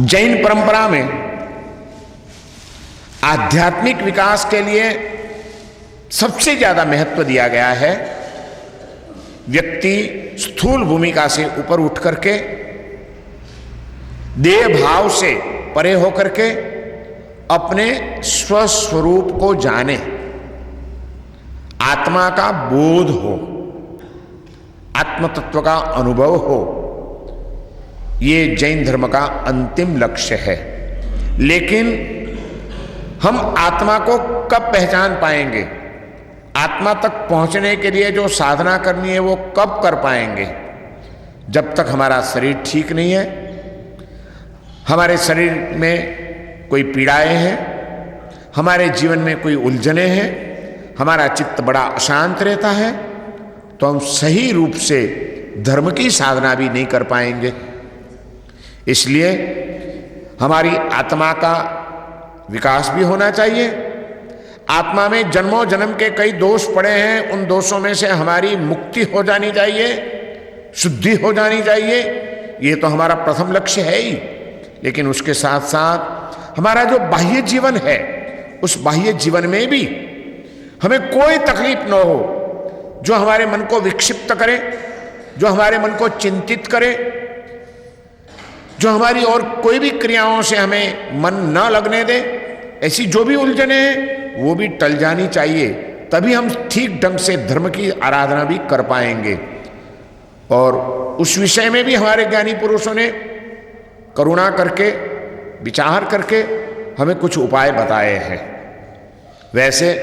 जैन परंपरा में आध्यात्मिक विकास के लिए सबसे ज्यादा महत्व दिया गया है। व्यक्ति स्थूल भूमिका से ऊपर उठ करके देह भाव से परे होकर के अपने स्वस्वरूप को जाने, आत्मा का बोध हो, आत्म तत्व का अनुभव हो, ये जैन धर्म का अंतिम लक्ष्य है। लेकिन हम आत्मा को कब पहचान पाएंगे? आत्मा तक पहुंचने के लिए जो साधना करनी है वो कब कर पाएंगे? जब तक हमारा शरीर ठीक नहीं है, हमारे शरीर में कोई पीड़ाएं हैं, हमारे जीवन में कोई उलझने हैं, हमारा चित्त बड़ा अशांत रहता है, तो हम सही रूप से धर्म की साधना भी नहीं कर पाएंगे। इसलिए हमारी आत्मा का विकास भी होना चाहिए। आत्मा में जन्मों जन्म के कई दोष पड़े हैं, उन दोषों में से हमारी मुक्ति हो जानी चाहिए, शुद्धि हो जानी चाहिए। ये तो हमारा प्रथम लक्ष्य है ही। लेकिन उसके साथ साथ हमारा जो बाह्य जीवन है, उस बाह्य जीवन में भी हमें कोई तकलीफ न हो, जो हमारे मन को विक्षिप्त करे, जो हमारे मन को चिंतित करे, जो हमारी और कोई भी क्रियाओं से हमें मन न लगने दे, ऐसी जो भी उलझने हैं वो भी टल जानी चाहिए। तभी हम ठीक ढंग से धर्म की आराधना भी कर पाएंगे। और उस विषय में भी हमारे ज्ञानी पुरुषों ने करुणा करके, विचार करके हमें कुछ उपाय बताए हैं। वैसे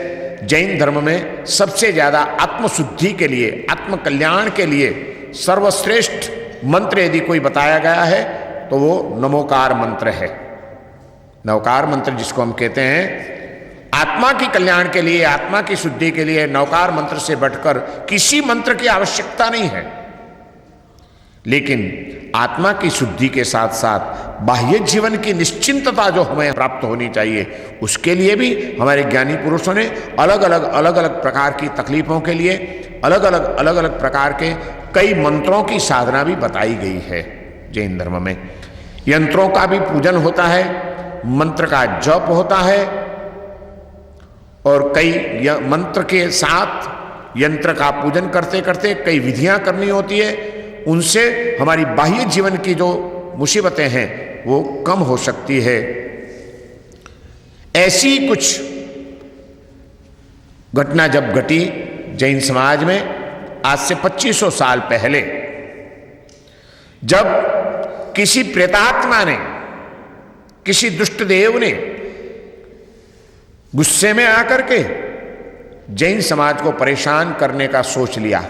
जैन धर्म में सबसे ज्यादा आत्मशुद्धि के लिए, आत्म कल्याण के लिए सर्वश्रेष्ठ मंत्र यदि कोई बताया गया है तो वो नमोकार मंत्र है। नवकार मंत्र जिसको हम कहते हैं, आत्मा की कल्याण के लिए, आत्मा की शुद्धि के लिए नवकार मंत्र से बढ़कर किसी मंत्र की आवश्यकता नहीं है। लेकिन आत्मा की शुद्धि के साथ साथ बाह्य जीवन की निश्चिंतता जो हमें प्राप्त होनी चाहिए, उसके लिए भी हमारे ज्ञानी पुरुषों ने अलग अलग प्रकार की तकलीफों के लिए अलग अलग प्रकार के कई मंत्रों की साधना भी बताई गई है। जैन धर्म में यंत्रों का भी पूजन होता है, मंत्र का जप होता है, और कई मंत्र के साथ यंत्र का पूजन करते करते कई विधियां करनी होती है। उनसे हमारी बाह्य जीवन की जो मुसीबतें हैं वो कम हो सकती है। ऐसी कुछ घटना जब घटी जैन समाज में आज से 2500 साल पहले, जब किसी प्रेतात्मा ने, किसी दुष्ट देव ने गुस्से में आकर के जैन समाज को परेशान करने का सोच लिया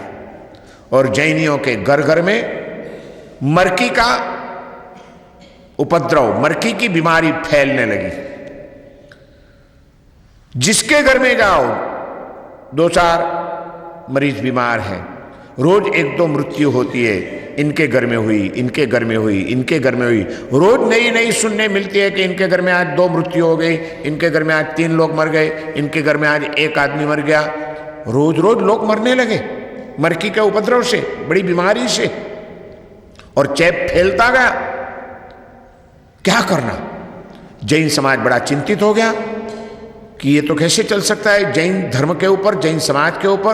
और जैनियों के घर घर में मरकी का उपद्रव, मरकी की बीमारी फैलने लगी। जिसके घर में जाओ 2-4 मरीज बीमार हैं, रोज 1-2 मृत्यु होती है। इनके घर में हुई, इनके घर में हुई, इनके घर में हुई। रोज नई नई सुनने मिलती है कि इनके घर में आज 2 मृत्यु हो गई, इनके घर में आज 3 लोग मर गए, इनके घर में आज 1 आदमी मर गया। रोज रोज लोग मरने लगे मरकी के उपद्रव से, बड़ी बीमारी से, और चैप फैलता गया। क्या करना? जैन समाज बड़ा चिंतित हो गया कि ये तो कैसे चल सकता है। जैन धर्म के ऊपर, जैन समाज के ऊपर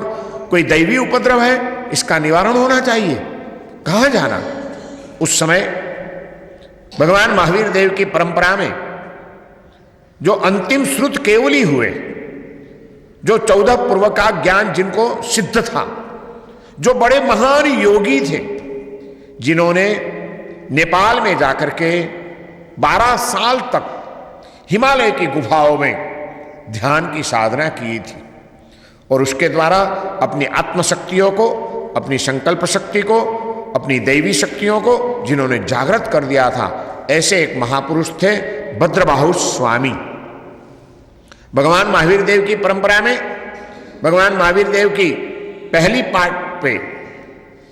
कोई दैवी उपद्रव है, इसका निवारण होना चाहिए। कहां जाना? उस समय भगवान महावीर देव की परंपरा में जो अंतिम श्रुत केवली हुए, जो 14 पूर्व का ज्ञान जिनको सिद्ध था, जो बड़े महान योगी थे, जिन्होंने नेपाल में जाकर के 12 साल तक हिमालय की गुफाओं में ध्यान की साधना की थी, और उसके द्वारा अपनी आत्मशक्तियों को, अपनी संकल्प शक्ति को, अपनी दैवी शक्तियों को जिन्होंने जागृत कर दिया था, ऐसे एक महापुरुष थे भद्रबाहु स्वामी। भगवान महावीर देव की परंपरा में भगवान महावीर देव की पहली पार्ट पे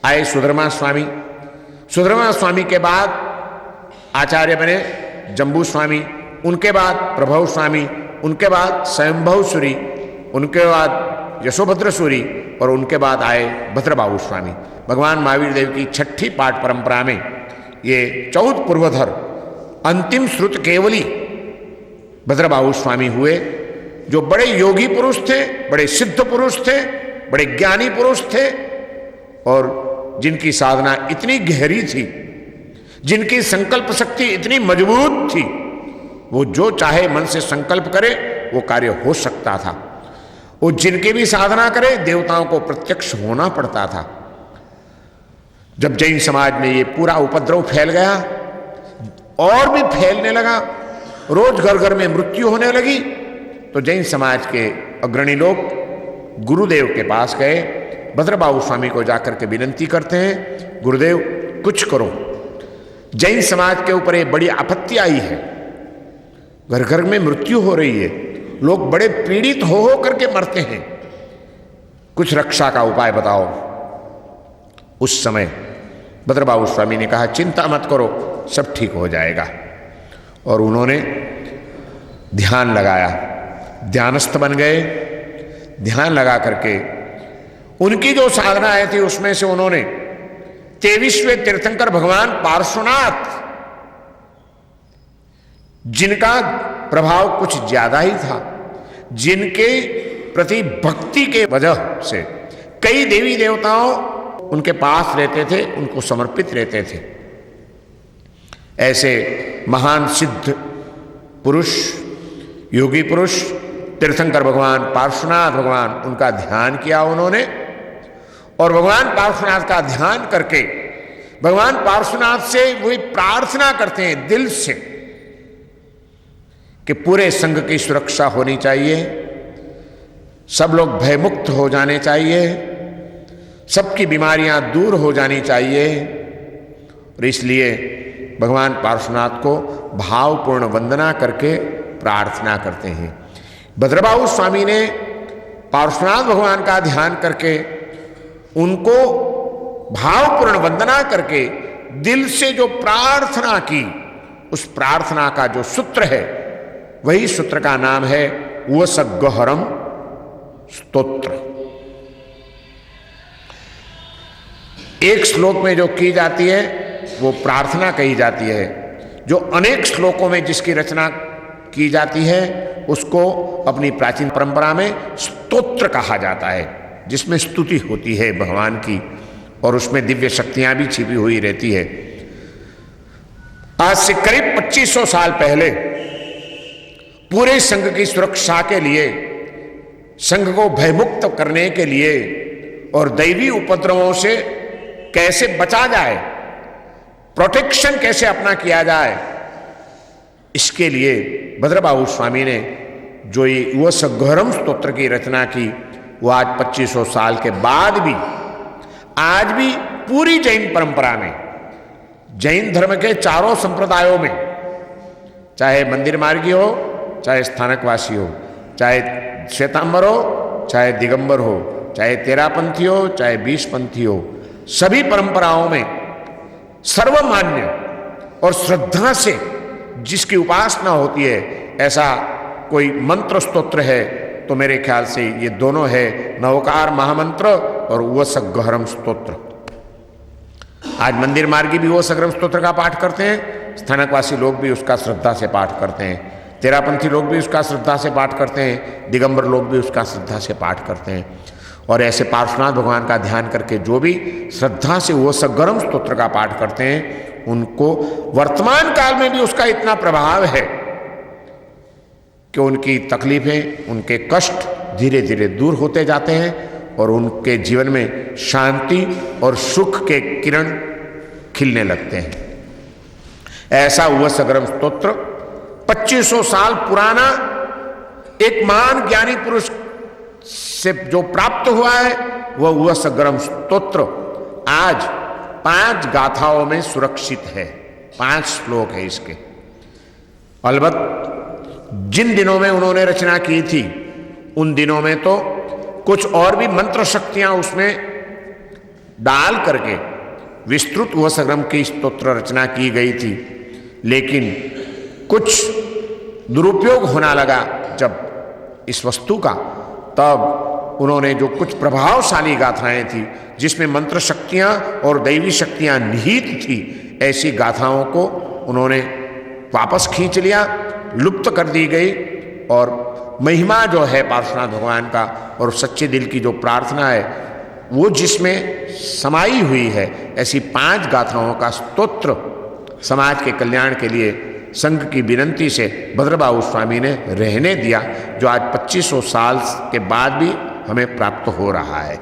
आए सुधर्मा स्वामी। सुधर्मा स्वामी के बाद आचार्य बने जम्बू स्वामी, उनके बाद प्रभव स्वामी, उनके बाद स्वयंभव सूरी, उनके बाद यशोभद्र सूरी, और उनके बाद आए भद्रबाहु स्वामी। भगवान महावीर देव की 6ठी पाठ परंपरा में ये 14 पूर्वधर अंतिम श्रुत केवली भद्रबाहु स्वामी हुए, जो बड़े योगी पुरुष थे, बड़े सिद्ध पुरुष थे, बड़े ज्ञानी पुरुष थे, और जिनकी साधना इतनी गहरी थी, जिनकी संकल्प शक्ति इतनी मजबूत थी, वो जो चाहे मन से संकल्प करे वो कार्य हो सकता था। वो जिनकी भी साधना करे देवताओं को प्रत्यक्ष होना पड़ता था। जब जैन समाज में ये पूरा उपद्रव फैल गया और भी फैलने लगा, रोज घर घर में मृत्यु होने लगी, तो जैन समाज के अग्रणी लोग गुरुदेव के पास गए, भद्रबाहु स्वामी को जाकर के विनती करते हैं, गुरुदेव कुछ करो, जैन समाज के ऊपर ये बड़ी आपत्ति आई है, घर घर में मृत्यु हो रही है, लोग बड़े पीड़ित हो करके मरते हैं, कुछ रक्षा का उपाय बताओ। उस समय भद्रबाहु स्वामी ने कहा, चिंता मत करो, सब ठीक हो जाएगा। और उन्होंने ध्यान लगाया, ध्यानस्थ बन गए। ध्यान लगा करके उनकी जो साधनाएं थी उसमें से उन्होंने 23वें तीर्थंकर भगवान पार्श्वनाथ, जिनका प्रभाव कुछ ज्यादा ही था, जिनके प्रति भक्ति के वजह से कई देवी देवताओं उनके पास रहते थे, उनको समर्पित रहते थे, ऐसे महान सिद्ध पुरुष, योगी पुरुष तीर्थंकर भगवान पार्श्वनाथ भगवान, उनका ध्यान किया उन्होंने। और भगवान पार्श्वनाथ का ध्यान करके भगवान पार्श्वनाथ से वही प्रार्थना करते हैं दिल से कि पूरे संघ की सुरक्षा होनी चाहिए, सब लोग भयमुक्त हो जाने चाहिए, सबकी बीमारियां दूर हो जानी चाहिए। और इसलिए भगवान पार्श्वनाथ को भावपूर्ण वंदना करके प्रार्थना करते हैं। भद्रबाहु स्वामी ने पार्श्वनाथ भगवान का ध्यान करके उनको भावपूर्ण वंदना करके दिल से जो प्रार्थना की, उस प्रार्थना का जो सूत्र है, वही सूत्र का नाम है वसगहरम स्तोत्र। एक श्लोक में जो की जाती है वो प्रार्थना कही जाती है, जो अनेक श्लोकों में जिसकी रचना की जाती है उसको अपनी प्राचीन परंपरा में स्तोत्र कहा जाता है, जिसमें स्तुति होती है भगवान की और उसमें दिव्य शक्तियां भी छिपी हुई रहती है। आज से करीब 2500 साल पहले पूरे संघ की सुरक्षा के लिए, संघ को भयमुक्त करने के लिए और दैवी उपद्रवों से कैसे बचा जाए, प्रोटेक्शन कैसे अपना किया जाए, इसके लिए भद्रबाहु स्वामी ने जो ये वसगहरम स्तोत्र की रचना की, वो आज 2500 साल के बाद भी आज भी पूरी जैन परंपरा में, जैन धर्म के चारों संप्रदायों में, चाहे मंदिर मार्गी हो, चाहे स्थानकवासी हो, चाहे श्वेतांबर हो, चाहे दिगंबर हो, चाहे तेरापंथी हो, चाहे 20पंथी हो, सभी परंपराओं में सर्वमान्य और श्रद्धा से जिसकी उपासना होती है, ऐसा कोई मंत्र स्तोत्र है तो मेरे ख्याल से ये दोनों है, नवकार महामंत्र और वसगहरम स्तोत्र। आज मंदिर मार्गी भी वसगहरम स्तोत्र का पाठ करते हैं, स्थानकवासी लोग भी उसका श्रद्धा से पाठ करते हैं, तेरापंथी लोग भी उसका श्रद्धा से पाठ करते हैं, दिगंबर लोग भी उसका श्रद्धा से पाठ करते हैं। और ऐसे पार्श्वनाथ भगवान का ध्यान करके जो भी श्रद्धा से वसगहरम स्तोत्र का पाठ करते हैं, उनको वर्तमान काल में भी उसका इतना प्रभाव है कि उनकी तकलीफें, उनके कष्ट धीरे धीरे दूर होते जाते हैं और उनके जीवन में शांति और सुख के किरण खिलने लगते हैं। ऐसा वसगहरम स्तोत्र 2500 साल पुराना एक महान ज्ञानी पुरुष से जो प्राप्त हुआ है, वह वसगहरम स्तोत्र आज 5 गाथाओं में सुरक्षित है। 5 श्लोक है इसके। अलबत्त जिन दिनों में उन्होंने रचना की थी, उन दिनों में तो कुछ और भी मंत्र शक्तियां उसमें डाल करके विस्तृत वसगहरम की स्तोत्र रचना की गई थी, लेकिन कुछ दुरुपयोग होना लगा जब इस वस्तु का, तब उन्होंने जो कुछ प्रभावशाली गाथाएं थी जिसमें मंत्र शक्तियां और दैवी शक्तियां निहित थी, ऐसी गाथाओं को उन्होंने वापस खींच लिया, लुप्त कर दी गई। और महिमा जो है पार्श्वनाथ भगवान का और सच्चे दिल की जो प्रार्थना है वो जिसमें समाई हुई है, ऐसी 5 गाथाओं का स्तोत्र समाज के कल्याण के लिए संघ की विनंती से भद्रबाहु स्वामी ने रहने दिया, जो आज 2500 साल के बाद भी हमें प्राप्त हो रहा है।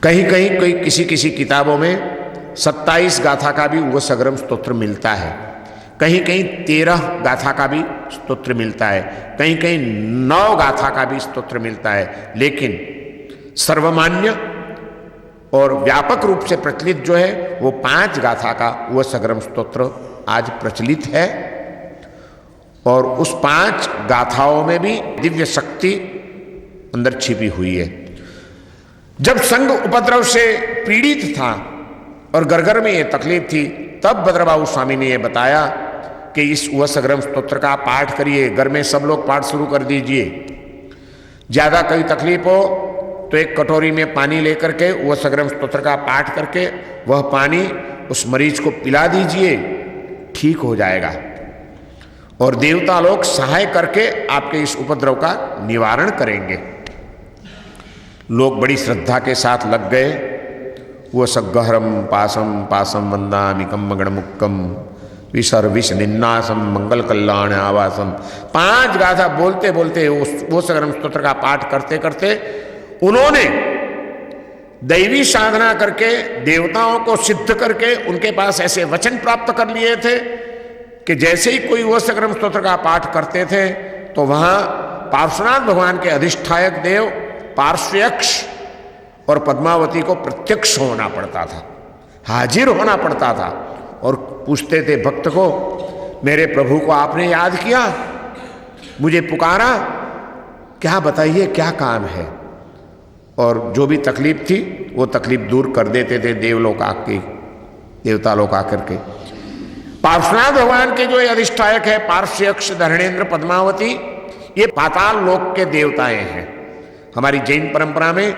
कहीं कहीं कोई किसी किताबों में 27 गाथा का भी वो सगरम स्तोत्र मिलता है, कहीं कहीं 13 गाथा का भी स्तोत्र मिलता है, कहीं कहीं 9 गाथा का भी स्तोत्र मिलता है। लेकिन सर्वमान्य और व्यापक रूप से प्रचलित जो है वो 5 गाथा का वह सगरम स्तोत्र आज प्रचलित है। और उस 5 गाथाओं में भी दिव्य शक्ति अंदर छिपी हुई है। जब संघ उपद्रव से पीड़ित था और घर में ये तकलीफ थी, तब भद्रबाहु स्वामी ने ये बताया कि इस वह सगरम स्तोत्र का पाठ करिए, घर में सब लोग पाठ शुरू कर दीजिए। ज़्यादा कोई तकलीफ हो तो एक कटोरी में पानी लेकर के वह सगरम स्तोत्र का पाठ करके वह पानी उस मरीज को पिला दीजिए, ठीक हो जाएगा। और देवता लोग सहाय करके आपके इस उपद्रव का निवारण करेंगे। लोग बड़ी श्रद्धा के साथ लग गए। वो सगहरम पासम पासम वंदामिकम मगणमुक्कम विसर विष निन्नासम मंगल कल्याण आवासम, 5 गाथा बोलते बोलते वो सगरम स्तोत्र का पाठ करते करते उन्होंने दैवी साधना करके देवताओं को सिद्ध करके उनके पास ऐसे वचन प्राप्त कर लिए थे कि जैसे ही कोई वो सगरम स्तोत्र का पाठ करते थे तो वहां पार्श्वनाथ भगवान के अधिष्ठायक देव पार्श्वयक्ष और पद्मावती को प्रत्यक्ष होना पड़ता था, हाजिर होना पड़ता था। और पूछते थे भक्त को, मेरे प्रभु को आपने याद किया, मुझे पुकारा, क्या बताइए क्या काम है। और जो भी तकलीफ थी वो तकलीफ दूर कर देते थे देवलोक आके, देवता लोग आकर के। पार्श्वनाथ भगवान के जो अधिष्ठायक है पार्श्वयक्ष धरणेन्द्र पद्मावती, ये पाताल लोक के देवताएं हैं। हमारी जैन परंपरा में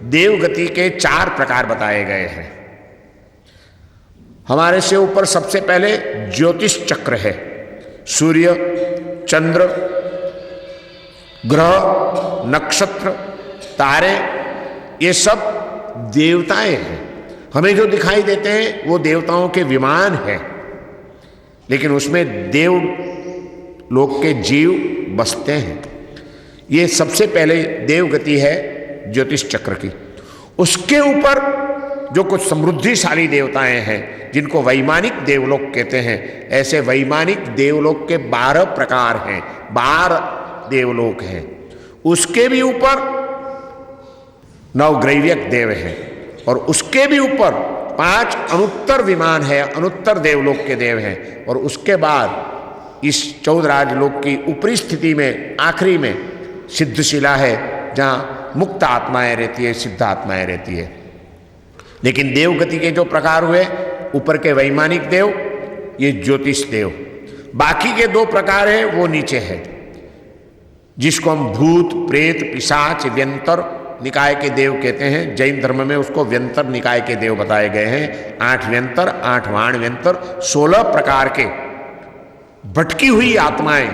देवगति के 4 प्रकार बताए गए हैं। हमारे से ऊपर सबसे पहले ज्योतिष चक्र है। सूर्य, चंद्र, ग्रह, नक्षत्र, तारे, ये सब देवताएं हैं। हमें जो दिखाई देते हैं वो देवताओं के विमान हैं, लेकिन उसमें देव लोक के जीव बसते हैं। ये सबसे पहले देवगति है ज्योतिष चक्र की। उसके ऊपर जो कुछ समृद्धिशाली देवताएं हैं जिनको वैमानिक देवलोक कहते हैं, ऐसे वैमानिक देवलोक के 12 प्रकार हैं, 12 देवलोक हैं। उसके भी ऊपर नवग्रैव्यक देव हैं और उसके भी ऊपर 5 अनुत्तर विमान है, अनुत्तर देवलोक के देव हैं। और उसके बाद इस 14 राजलोक की ऊपरी स्थिति में आखिरी में सिद्धशिला है, जहाँ मुक्त आत्माएं रहती है, सिद्ध आत्माएं रहती है। लेकिन देवगति के जो प्रकार हुए, ऊपर के वैमानिक देव, ये ज्योतिष देव। बाकी के 2 प्रकार है वो नीचे है, जिसको हम भूत, प्रेत, पिशाच, व्यंतर निकाय के देव कहते हैं। जैन धर्म में उसको व्यंतर निकाय के देव बताए गए हैं। 8 व्यंतर, 8 वाण व्यंतर, 16 प्रकार के भटकी हुई आत्माएं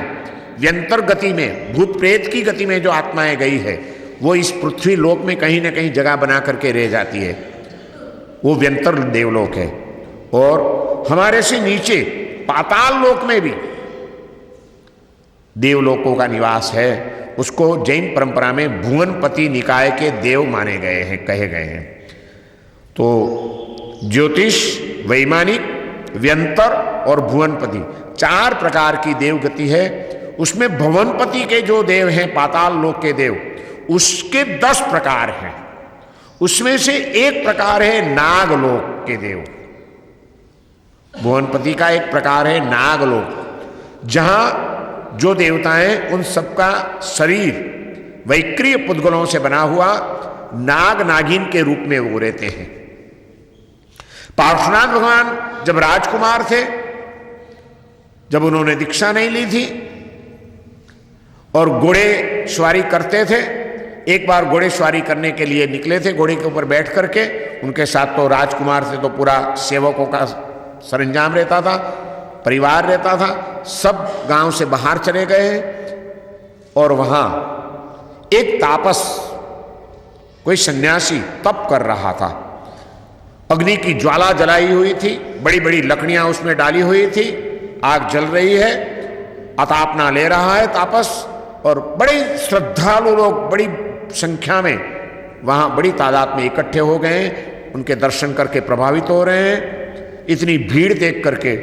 व्यंतर गति में, भूत प्रेत की गति में जो आत्माएं गई है, वो इस पृथ्वी लोक में कहीं ना कहीं जगह बना करके रह जाती है, वो व्यंतर देवलोक है। और हमारे से नीचे पाताल लोक में भी देवलोकों का निवास है। उसको जैन परंपरा में भुवनपति निकाय के देव माने गए हैं, कहे गए हैं। तो ज्योतिष, वैमानिक, व्यंतर और भुवनपति 4 प्रकार की देवगति है। उसमें भुवनपति के जो देव हैं, पाताल लोक के देव, उसके 10 प्रकार हैं। उसमें से एक प्रकार है नागलोक के देव। भुवनपति का एक प्रकार है नागलोक, जहां जो देवताएं, उन सबका शरीर वैक्रिय पुद्गलों से बना हुआ नाग नागिन के रूप में वो रहते हैं। पार्श्वनाथ भगवान जब राजकुमार थे, जब उन्होंने दीक्षा नहीं ली थी और घोड़े सवारी करते थे, एक बार घोड़े सवारी करने के लिए निकले थे, घोड़े के ऊपर बैठ करके। उनके साथ तो राजकुमार से तो पूरा सेवकों का सरंजाम रहता था, परिवार रहता था, सब गांव से बाहर चले गए हैं। और वहां एक तापस, कोई सन्यासी तप कर रहा था। अग्नि की ज्वाला जलाई हुई थी, बड़ी बड़ी लकड़ियां उसमें डाली हुई थी, आग जल रही है, अतापना ले रहा है तापस। और बड़े श्रद्धालु लोग बड़ी संख्या में वहां बड़ी तादाद में इकट्ठे हो गए हैं, उनके दर्शन करके प्रभावित हो रहे हैं। इतनी भीड़ देख करके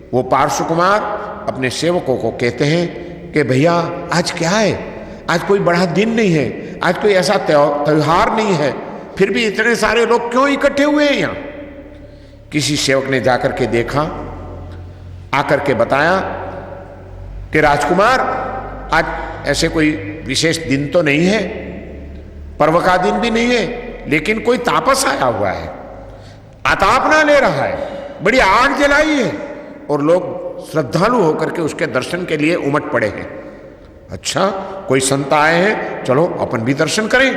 वो पार्श्व कुमार अपने सेवकों को कहते हैं कि भैया आज क्या है, आज कोई बड़ा दिन नहीं है, आज कोई ऐसा त्योहार नहीं है, फिर भी इतने सारे लोग क्यों इकट्ठे हुए हैं यहां। किसी सेवक ने जाकर के देखा, आकर के बताया कि राजकुमार आज ऐसे कोई विशेष दिन तो नहीं है, पर्व का दिन भी नहीं है, लेकिन कोई तापस आया हुआ है, अतापना ले रहा है, बड़ी आग जलाई है और लोग श्रद्धालु होकर के उसके दर्शन के लिए उमट पड़े हैं। अच्छा, कोई संत आए हैं, चलो अपन भी दर्शन करें।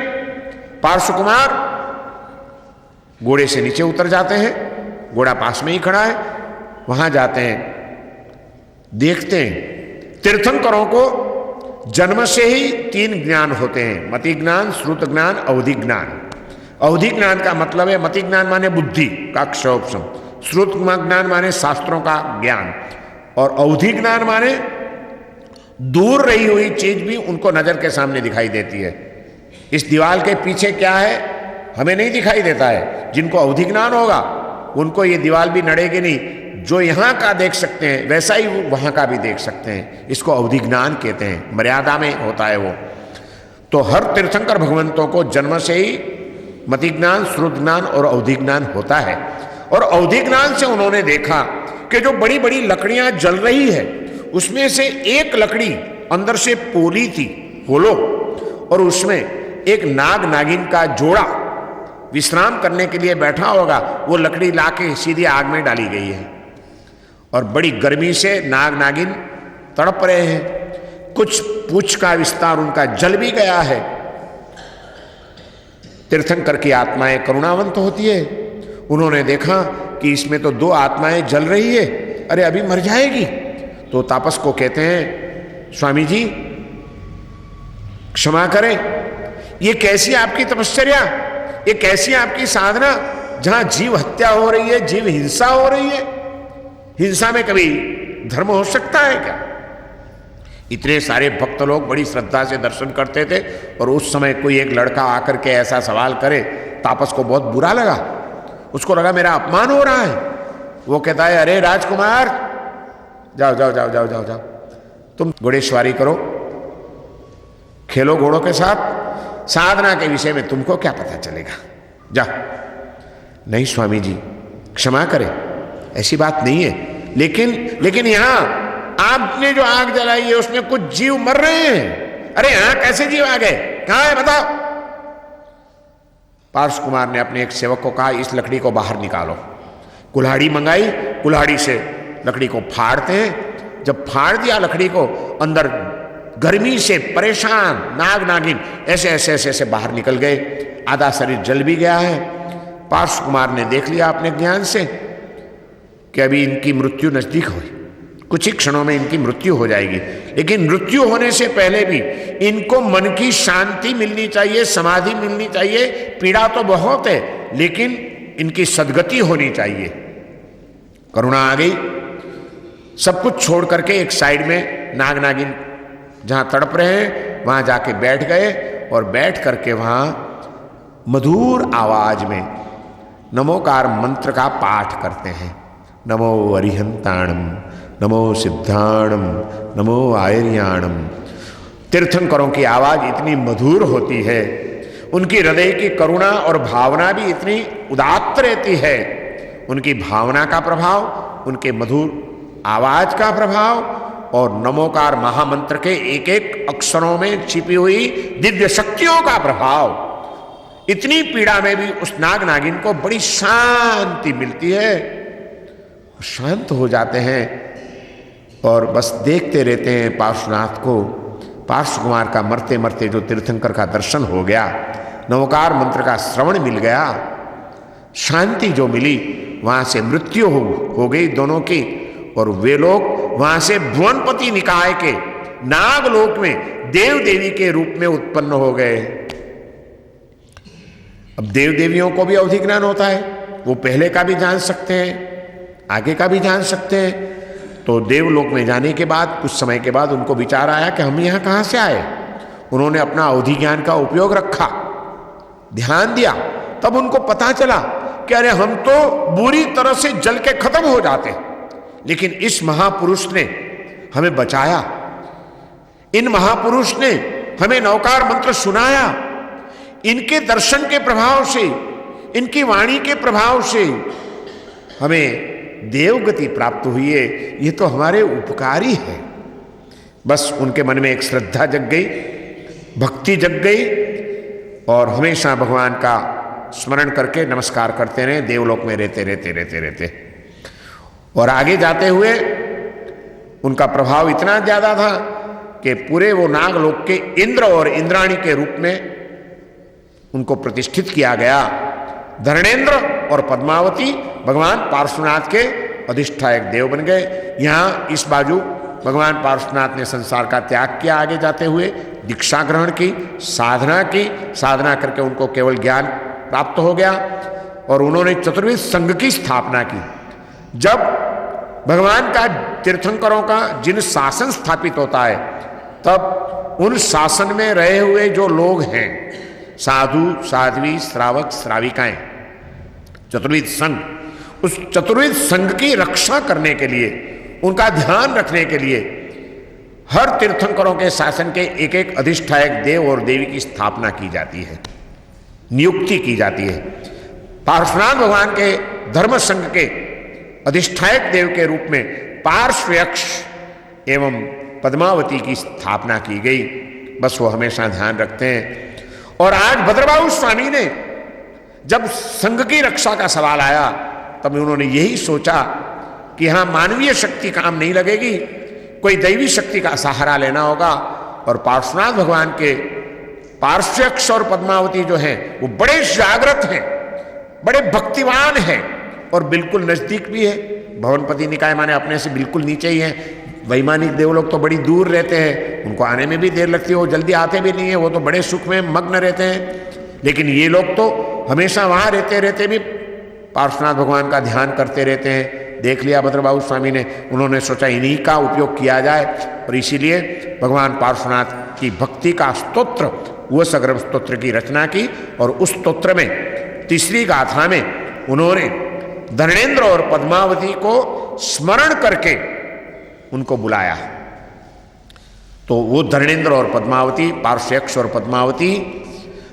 पार्श्व कुमार घोड़े से नीचे उतर जाते हैं, घोड़ा पास में ही खड़ा है, वहां जाते हैं, देखते हैं तीर्थंकरों को जन्म से ही 3 ज्ञान होते हैं, मति ज्ञान, श्रुत ज्ञान, अवधि ज्ञान। अवधि ज्ञान का मतलब है, मति ज्ञान माने बुद्धि का क्षोभम, श्रुत ज्ञान माने शास्त्रों का ज्ञान, और अवधि ज्ञान माने दूर रही हुई चीज भी उनको नजर के सामने दिखाई देती है। इस दीवार के पीछे क्या है हमें नहीं दिखाई देता है। जिनको अवधि ज्ञान होगा उनको ये दीवार भी नड़ेगी नहीं, जो यहां का देख सकते हैं वैसा ही वहां का भी देख सकते हैं। इसको अवधि ज्ञान कहते हैं, मर्यादा में होता है वो। तो हर तीर्थंकर भगवंतों को जन्म से ही मति ज्ञान, श्रुत ज्ञान और अवधि ज्ञान होता है। और अवधि ज्ञान से उन्होंने देखा कि जो बड़ी बड़ी लकड़ियां जल रही है उसमें से एक लकड़ी अंदर से पोली थी, होलो, और उसमें एक नाग नागिन का जोड़ा विश्राम करने के लिए बैठा होगा, वो लकड़ी लाके सीधी आग में डाली गई है। और बड़ी गर्मी से नाग नागिन तड़प रहे हैं, कुछ पूंछ का विस्तार उनका जल भी गया है। तीर्थंकर की आत्माएं करुणावंत होती है, उन्होंने देखा कि इसमें तो 2 आत्माएं जल रही है, अरे अभी मर जाएगी। तो तापस को कहते हैं, स्वामी जी क्षमा करें, ये कैसी आपकी तपश्चर्या, ये कैसी आपकी साधना, जहां जीव हत्या हो रही है, जीव हिंसा हो रही है। हिंसा में कभी धर्म हो सकता है क्या? इतने सारे भक्त लोग बड़ी श्रद्धा से दर्शन करते थे, और उस समय कोई एक लड़का आकर के ऐसा सवाल करे, तापस को बहुत बुरा लगा, उसको लगा मेरा अपमान हो रहा है। वो कहता है, अरे राजकुमार जाओ जाओ जाओ जाओ जाओ जाओ, तुम घोड़ेसवारी करो, खेलो घोड़ों के साथ, साधना के विषय में तुमको क्या पता चलेगा, जा। नहीं स्वामी जी क्षमा करें, ऐसी बात नहीं है, लेकिन यहां आपने जो आग जलाई है उसमें कुछ जीव मर रहे हैं। अरे यहां कैसे जीव आ गए, कहां है बताओ। पार्श्व कुमार ने अपने एक सेवक को कहा, इस लकड़ी को बाहर निकालो। कुल्हाड़ी मंगाई, कुल्हाड़ी से लकड़ी को फाड़ते हैं। जब फाड़ दिया लकड़ी को, अंदर गर्मी से परेशान नाग नागिन ऐसे ऐसे ऐसे ऐसे बाहर निकल गए, आधा शरीर जल भी गया है। पार्श्व कुमार ने देख लिया अपने ज्ञान से कि अभी इनकी मृत्यु नजदीक हुई, कुछ ही क्षणों में इनकी मृत्यु हो जाएगी। लेकिन मृत्यु होने से पहले भी इनको मन की शांति मिलनी चाहिए, समाधि मिलनी चाहिए। पीड़ा तो बहुत है, लेकिन इनकी सद्गति होनी चाहिए। करुणा आ गई, सब कुछ छोड़ करके एक साइड में नाग नागिन जहां तड़प रहे हैं वहां जाके बैठ गए, और बैठ करके वहां मधुर आवाज में नमोकार मंत्र का पाठ करते हैं। नमो अरिहंताणम, नमो सिद्धाणम, नमो आयर्याणम। तीर्थंकरों की आवाज इतनी मधुर होती है, उनकी हृदय की करुणा और भावना भी इतनी उदात्त रहती है। उनकी भावना का प्रभाव, उनके मधुर आवाज का प्रभाव, और नमोकार महामंत्र के एक एक अक्षरों में छिपी हुई दिव्य शक्तियों का प्रभाव। इतनी पीड़ा में भी उस नाग नागिन को बड़ी शांति मिलती है, शांत हो जाते हैं और बस देखते रहते हैं पार्श्वनाथ को। पार्श्व कुमार का मरते मरते जो तीर्थंकर का दर्शन हो गया, नवकार मंत्र का श्रवण मिल गया, शांति जो मिली, वहां से मृत्यु हो गई दोनों की, और वे लोग वहां से भुवनपति निकाय के नागलोक में देव देवी के रूप में उत्पन्न हो गए। अब देव देवियों को भी अवधि ज्ञान होता है, वो पहले का भी जान सकते हैं, आगे का भी जान सकते हैं। तो देवलोक में जाने के बाद कुछ समय के बाद उनको विचार आया कि हम यहाँ कहाँ से आए। उन्होंने अपना अवधि ज्ञान का उपयोग रखा, ध्यान दिया, तब उनको पता चला कि अरे हम तो बुरी तरह से जल के खत्म हो जाते, लेकिन इस महापुरुष ने हमें बचाया, इन महापुरुष ने हमें नवकार मंत्र सुनाया, इनके दर्शन के प्रभाव से, इनकी वाणी के प्रभाव से हमें देवगति प्राप्त हुई है, ये तो हमारे उपकारी है। बस उनके मन में एक श्रद्धा जग गई, भक्ति जग गई, और हमेशा भगवान का स्मरण करके नमस्कार करते रहे, देवलोक में रहते। और आगे जाते हुए उनका प्रभाव इतना ज्यादा था कि पूरे वो नागलोक के इंद्र और इंद्राणी के रूप में उनको प्रतिष्ठित किया गया। धरणेन्द्र और पद्मावती भगवान पार्श्वनाथ के अधिष्ठायक देव बन गए। यहाँ इस बाजू भगवान पार्श्वनाथ ने संसार का त्याग किया, आगे जाते हुए दीक्षा ग्रहण की, साधना करके उनको केवल ज्ञान प्राप्त हो गया, और उन्होंने चतुर्विध संघ की स्थापना की। जब भगवान का तीर्थंकरों का जिन शासन स्थापित होता है, तब उन शासन में रहे हुए जो लोग हैं, साधु, साध्वी, श्रावक, श्राविकाएं, चतुर्विध संघ, उस चतुर्विध संघ की रक्षा करने के लिए, उनका ध्यान रखने के लिए हर तीर्थंकरों के शासन के एक एक अधिष्ठायक देव और देवी की स्थापना की जाती है, नियुक्ति की जाती है। पार्श्वनाथ भगवान के धर्म संघ के अधिष्ठायक देव के रूप में पार्श्वयक्ष एवं पद्मावती की स्थापना की गई। बस वो हमेशा ध्यान रखते हैं। और आज भद्रबाहु स्वामी ने जब संघ की रक्षा का सवाल आया, तब उन्होंने यही सोचा कि हाँ, मानवीय शक्ति काम नहीं लगेगी, कोई दैवी शक्ति का सहारा लेना होगा। और पार्श्वनाथ भगवान के पार्श्वयक्ष और पद्मावती जो हैं, वो बड़े जागृत हैं, बड़े भक्तिवान हैं, और बिल्कुल नजदीक भी है। भवनपति निकाय माने अपने से बिल्कुल नीचे ही हैं। वैमानिक देवलोग तो बड़ी दूर रहते हैं, उनको आने में भी देर लगती है, वो जल्दी आते भी नहीं है, वो तो बड़े सुख में मग्न रहते हैं। लेकिन ये लोग तो हमेशा वहां रहते भी पार्श्वनाथ भगवान का ध्यान करते रहते हैं। देख लिया भद्रबाहु स्वामी ने, उन्होंने सोचा इन्हीं का उपयोग किया जाए, और इसीलिए भगवान पार्श्वनाथ की भक्ति का स्तोत्र, वो सग्रम स्तोत्र की रचना की। और उस स्तोत्र में तीसरी गाथा में उन्होंने धरणेन्द्र और पद्मावती को स्मरण करके उनको बुलाया। तो वो धरणेन्द्र और पद्मावती, पार्श्वयक्ष और पद्मावती,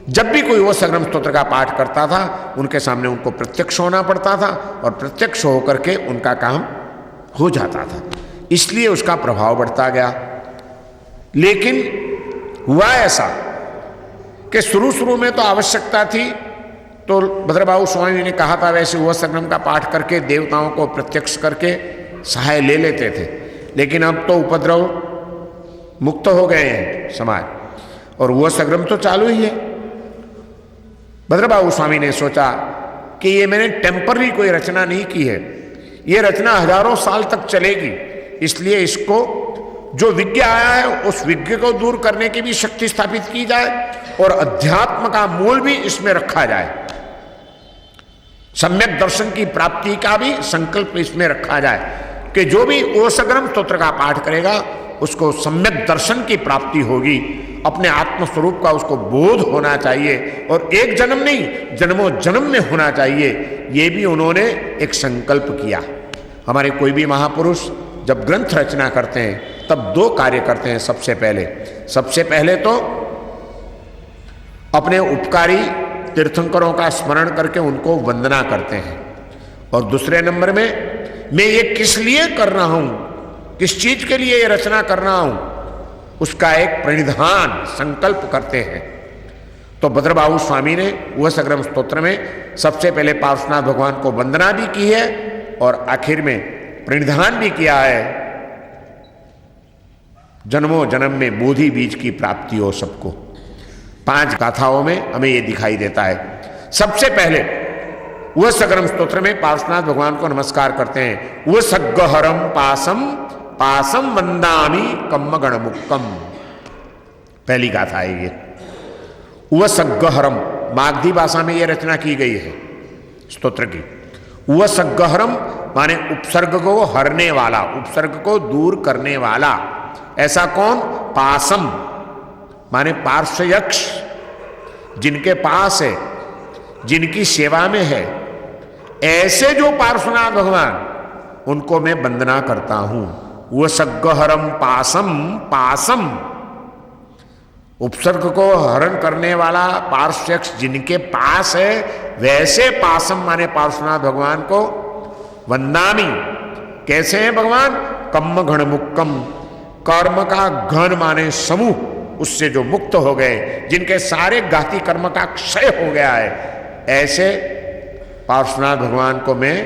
जब भी कोई वो सग्रम स्तोत्र का पाठ करता था, उनके सामने उनको प्रत्यक्ष होना पड़ता था, और प्रत्यक्ष होकर के उनका काम हो जाता था। इसलिए उसका प्रभाव बढ़ता गया। लेकिन हुआ ऐसा कि शुरू में तो आवश्यकता थी, तो भद्रबाहु स्वामी ने कहा था वैसे वो सग्रम का पाठ करके देवताओं को प्रत्यक्ष करके सहाय ले लेते थे। लेकिन अब तो उपद्रव मुक्त हो गए हैं समाज, और वो सग्रम तो चालू ही है। भद्रबाहु स्वामी ने सोचा कि ये मैंने टेम्पररी कोई रचना नहीं की है, ये रचना हजारों साल तक चलेगी, इसलिए इसको जो विज्ञ आया है उस विज्ञ को दूर करने की भी शक्ति स्थापित की जाए, और अध्यात्म का मूल भी इसमें रखा जाए, सम्यक दर्शन की प्राप्ति का भी संकल्प इसमें रखा जाए कि जो भी ओसग्रम स्तोत्र का पाठ करेगा उसको सम्यक दर्शन की प्राप्ति होगी, अपने आत्मस्वरूप का उसको बोध होना चाहिए, और एक जन्म नहीं, जन्मों जन्म में होना चाहिए। ये भी उन्होंने एक संकल्प किया। हमारे कोई भी महापुरुष जब ग्रंथ रचना करते हैं तब दो कार्य करते हैं। सबसे पहले तो अपने उपकारी तीर्थंकरों का स्मरण करके उनको वंदना करते हैं, और दूसरे नंबर में मैं ये किस लिए कर रहा हूं, किस चीज के लिए ये रचना कर रहा हूं, उसका एक प्रणिधान संकल्प करते हैं। तो भद्रबाहु स्वामी ने वह सग्रम स्तोत्र में सबसे पहले पार्श्वनाथ भगवान को वंदना भी की है, और आखिर में प्रणिधान भी किया है, जन्मों जन्म में बोधि बीज की प्राप्ति हो सबको। 5 गाथाओं में हमें यह दिखाई देता है। सबसे पहले वह सगरम स्तोत्र में पार्श्वनाथ भगवान को नमस्कार करते हैं। वह सग्गहरम पासम पासम वंदामी कम्म गणमुक्कम, पहली गाथा है ये। वह सग्गहरम, मागधी भाषा में यह रचना की गई है स्तोत्र की। वह सग्गहरम माने उपसर्ग को हरने वाला, उपसर्ग को दूर करने वाला। ऐसा कौन? पासम माने पार्श्वयक्ष, जिनके पास है, जिनकी सेवा में है, ऐसे जो पार्श्वनाथ भगवान, उनको मैं वंदना करता हूं। वह सग्गहरम पासम, पासम उपसर्ग को हरण करने वाला पार्श्वयक्ष जिनके पास है, वैसे पासम माने पार्श्वनाथ भगवान को वंदामी। कैसे हैं भगवान? कम्म घन मुक्कम, कर्म का घन माने समूह, उससे जो मुक्त हो गए, जिनके सारे घाती कर्म का क्षय हो गया है, ऐसे पार्श्वनाथ भगवान को मैं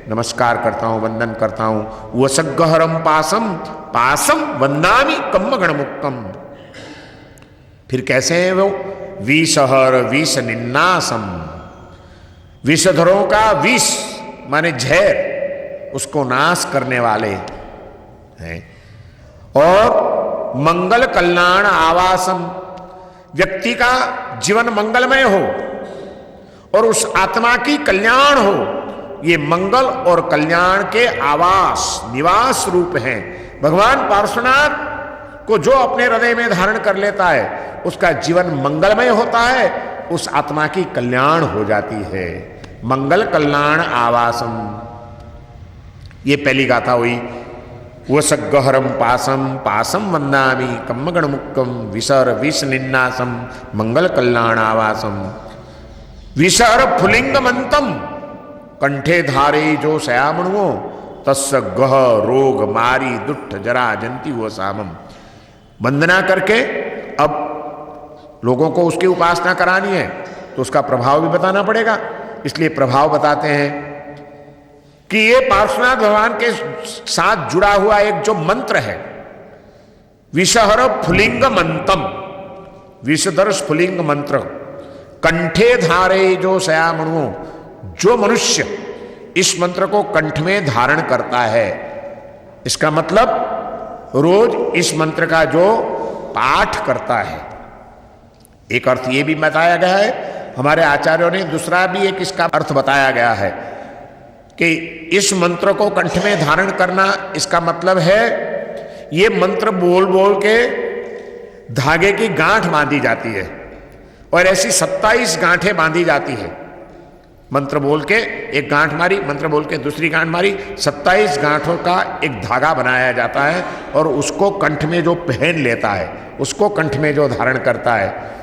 नमस्कार करता हूं, वंदन करता हूं। वह सग्गहरम पासम पासम वंदामी कम्म गण मुक्कम। फिर कैसे हैं वो? विषहर विष निन्नासम, विषधरों का विष माने जहर, उसको नाश करने वाले हैं। और मंगल कल्याण आवासम, व्यक्ति का जीवन मंगलमय हो और उस आत्मा की कल्याण हो, ये मंगल और कल्याण के आवास निवास रूप हैं। भगवान पार्श्वनाथ को जो अपने हृदय में धारण कर लेता है, उसका जीवन मंगलमय होता है, उस आत्मा की कल्याण हो जाती है। मंगल कल्याण आवासम, ये पहली गाथा हुई। वह सग्गहरम पासम पासम वंदामी कम्म गण मुक्कम विसर विष निन्नासम मंगल कल्याण आवासम। विसर फुलिंगमंतम कंठे धारे जो श्यामणुओ तस्य गह रोग मारी दुष्ट जरा जंती वो सामम। वंदना करके अब लोगों को उसकी उपासना करानी है तो उसका प्रभाव भी बताना पड़ेगा, इसलिए प्रभाव बताते हैं कि ये पार्श्वनाथ भगवान के साथ जुड़ा हुआ एक जो मंत्र है, विषहर फुलिंग मंतम, विषधर स्फुलिंग मंत्र, कंठे धारे जो श्यामणुओ, जो मनुष्य इस मंत्र को कंठ में धारण करता है, इसका मतलब रोज इस मंत्र का जो पाठ करता है। एक अर्थ ये भी बताया गया है हमारे आचार्यों ने, दूसरा भी एक इसका अर्थ बताया गया है कि इस मंत्र को कंठ में धारण करना, इसका मतलब है ये मंत्र बोल बोल के धागे की गांठ बांधी जाती है और ऐसी 27 गांठें बांधी जाती है। मंत्र बोल के एक गांठ मारी, मंत्र बोल के दूसरी गांठ मारी, 27 गांठों का एक धागा बनाया जाता है और उसको कंठ में जो पहन लेता है, उसको कंठ में जो धारण करता है,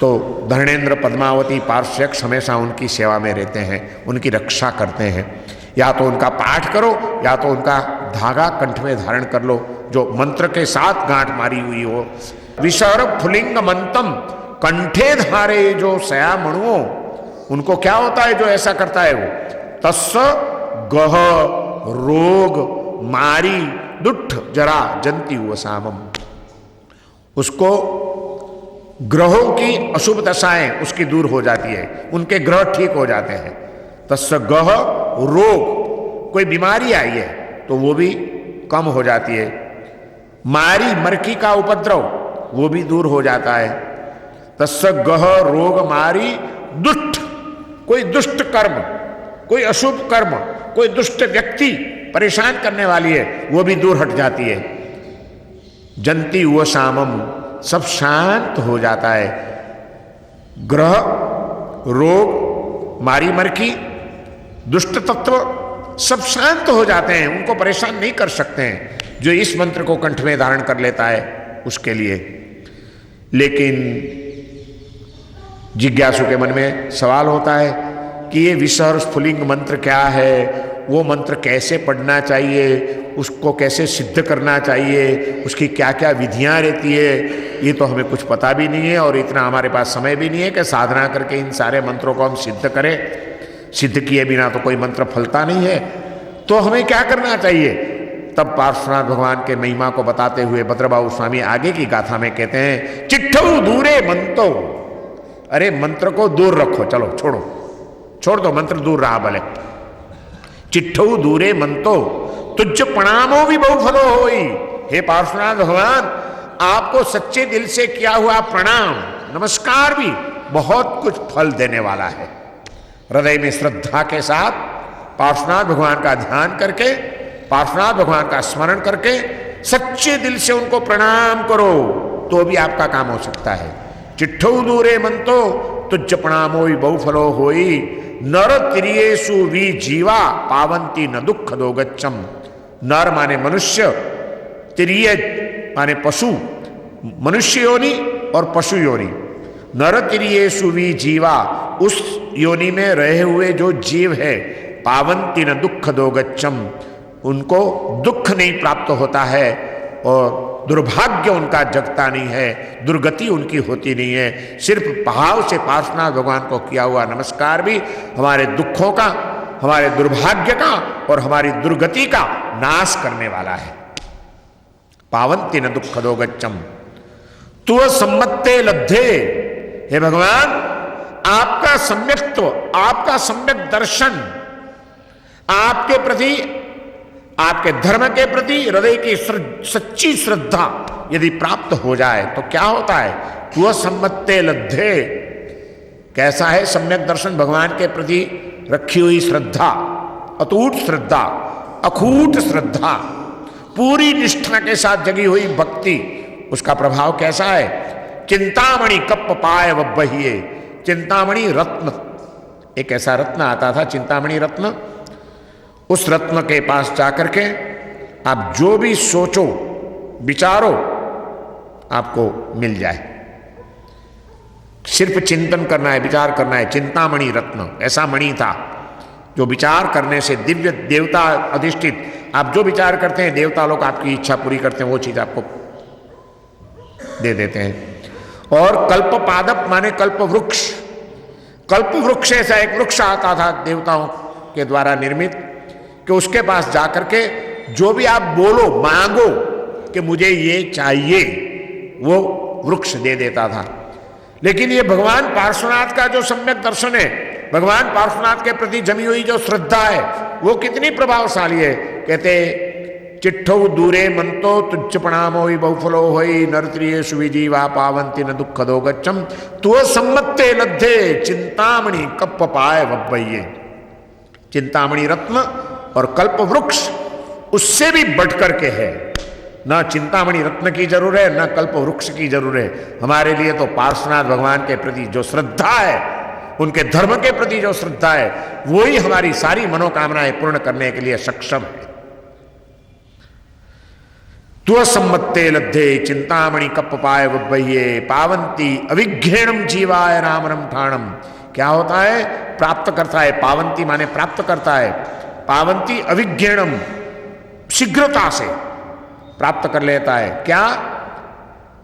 तो धर्णेन्द्र पद्मावती पार्श्वयक्ष हमेशा उनकी सेवा में रहते हैं, उनकी रक्षा करते हैं। या तो उनका पाठ करो या तो उनका धागा कंठ में धारण कर लो जो मंत्र के साथ गांठ मारी हुई हो। विषर फुलिंग मंतम कंठे धारे जो श्यामणुओ, उनको क्या होता है जो ऐसा करता है? वो तस्य गह रोग मारी दुष्ट जरा जंती हुआ सामम, उसको ग्रहों की अशुभ दशाएं उसकी दूर हो जाती है, उनके ग्रह ठीक हो जाते हैं। तस्य गह रोग, कोई बीमारी आई है तो वो भी कम हो जाती है। मारी मरकी का उपद्रव वो भी दूर हो जाता है। तस्य गह रोग मारी दुष्ट, कोई दुष्ट कर्म, कोई अशुभ कर्म, कोई दुष्ट व्यक्ति परेशान करने वाली है, वो भी दूर हट जाती है। जंती हुआ सामम, सब शांत हो जाता है। ग्रह रोग मारी मरकी दुष्ट तत्व सब शांत हो जाते हैं, उनको परेशान नहीं कर सकते हैं जो इस मंत्र को कंठ में धारण कर लेता है उसके लिए। लेकिन जिज्ञासु के मन में सवाल होता है कि ये विसर्ग स्फुलिंग मंत्र क्या है, वो मंत्र कैसे पढ़ना चाहिए, उसको कैसे सिद्ध करना चाहिए, उसकी क्या क्या विधियां रहती है, ये तो हमें कुछ पता भी नहीं है और इतना हमारे पास समय भी नहीं है कि साधना करके इन सारे मंत्रों को हम सिद्ध करें। सिद्ध किए बिना तो कोई मंत्र फलता नहीं है, तो हमें क्या करना चाहिए? तब पार्श्वनाथ भगवान के महिमा को बताते हुए भद्रबाहु स्वामी आगे की गाथा में कहते हैं, चिट्ठऊ दूरे मंतो, अरे मंत्र को दूर रखो, चलो छोड़ो छोड़ दो, मंत्र दूर रहा भले। चिट्ठऊ दूरे मंतो तुझ प्रणामो भी बहुफलो होई। हे पार्श्वनाथ भगवान, आपको सच्चे दिल से किया हुआ प्रणाम, नमस्कार भी बहुत कुछ फल देने वाला है। हृदय में श्रद्धा के साथ पार्श्वनाथ भगवान का ध्यान करके, पार्श्वनाथ भगवान का स्मरण करके सच्चे दिल से उनको प्रणाम करो तो भी आपका काम हो सकता है। चिट्ठौ दूरे मंतो तुझ प्रणामो बहुफलो होई। नर तिरियेषु वी जीवा पावंती न दुख दो गच्छम। नर माने मनुष्य, तिरिय माने पशु, मनुष्य योनि और पशु योनि। नर तिरियेषु वी जीवा, उस योनि में रहे हुए जो जीव है, पावंती न दुख दो गच्छम, उनको दुख नहीं प्राप्त होता है और दुर्भाग्य उनका जगता नहीं है, दुर्गति उनकी होती नहीं है। सिर्फ भाव से पार्श्वनाथ भगवान को किया हुआ नमस्कार भी हमारे दुखों का, हमारे दुर्भाग्य का और हमारी दुर्गति का नाश करने वाला है। पावंती न दुख दो गच्छम तु सम्मत्ते लब्धे। हे भगवान, आपका सम्यक्त्व, आपका सम्यक दर्शन, आपके प्रति, आपके धर्म के प्रति हृदय की सच्ची श्रद्धा यदि प्राप्त हो जाए तो क्या होता है? तु सम्मत्ते लब्धे। कैसा है सम्यक दर्शन? भगवान के प्रति रखी हुई श्रद्धा, अटूट श्रद्धा, अखूट श्रद्धा, पूरी निष्ठा के साथ जगी हुई भक्ति, उसका प्रभाव कैसा है? चिंतामणि कप पाए वब्बहिए। चिंतामणि रत्न, एक ऐसा रत्न आता था, चिंतामणि रत्न। उस रत्न के पास जाकर के आप जो भी सोचो विचारो आपको मिल जाए। सिर्फ चिंतन करना है, विचार करना है। चिंतामणि रत्न ऐसा मणि था जो विचार करने से दिव्य देवता अधिष्ठित, आप जो विचार करते हैं देवता लोग आपकी इच्छा पूरी करते हैं, वो चीज आपको दे देते हैं। और कल्प पादप माने कल्प वृक्ष। कल्प वृक्ष ऐसा एक वृक्ष आता था देवताओं के द्वारा निर्मित, कि उसके पास जाकर के जो भी आप बोलो, मांगो कि मुझे ये चाहिए, वो वृक्ष दे देता था। लेकिन ये भगवान पार्श्वनाथ का जो सम्यक दर्शन है, भगवान पार्श्वनाथ के प्रति जमी हुई जो श्रद्धा है, वो कितनी प्रभावशाली है। कहते चिट्ठौ दूरे मंतो तुच्छ प्रणामो बहुफलो होई। नरत्रियेषु विजीवा पावंती न दुख दो गच्छम तु सम्मत्ते लब्धे। चिंतामणि कप पाए वब्बहिए। चिंतामणि रत्न और कल्प वृक्ष उससे भी बढ़ करके है। ना चिंतामणि रत्न की जरूरत है, ना कल्प वृक्ष की जरूरत है। हमारे लिए तो पार्श्वनाथ भगवान के प्रति जो श्रद्धा है, उनके धर्म के प्रति जो श्रद्धा है, वही हमारी सारी मनोकामनाएं पूर्ण करने के लिए सक्षम है। तु सम्मत्ते लब्धे चिंतामणि कप पाए वब्बहिए। पावंती अविघ्नेणम जीवाय रामरम ठाणम। क्या होता है? प्राप्त करता है। पावंती माने प्राप्त करता है। पावंती अविघ्नेणम, शीघ्रता से प्राप्त कर लेता है। क्या?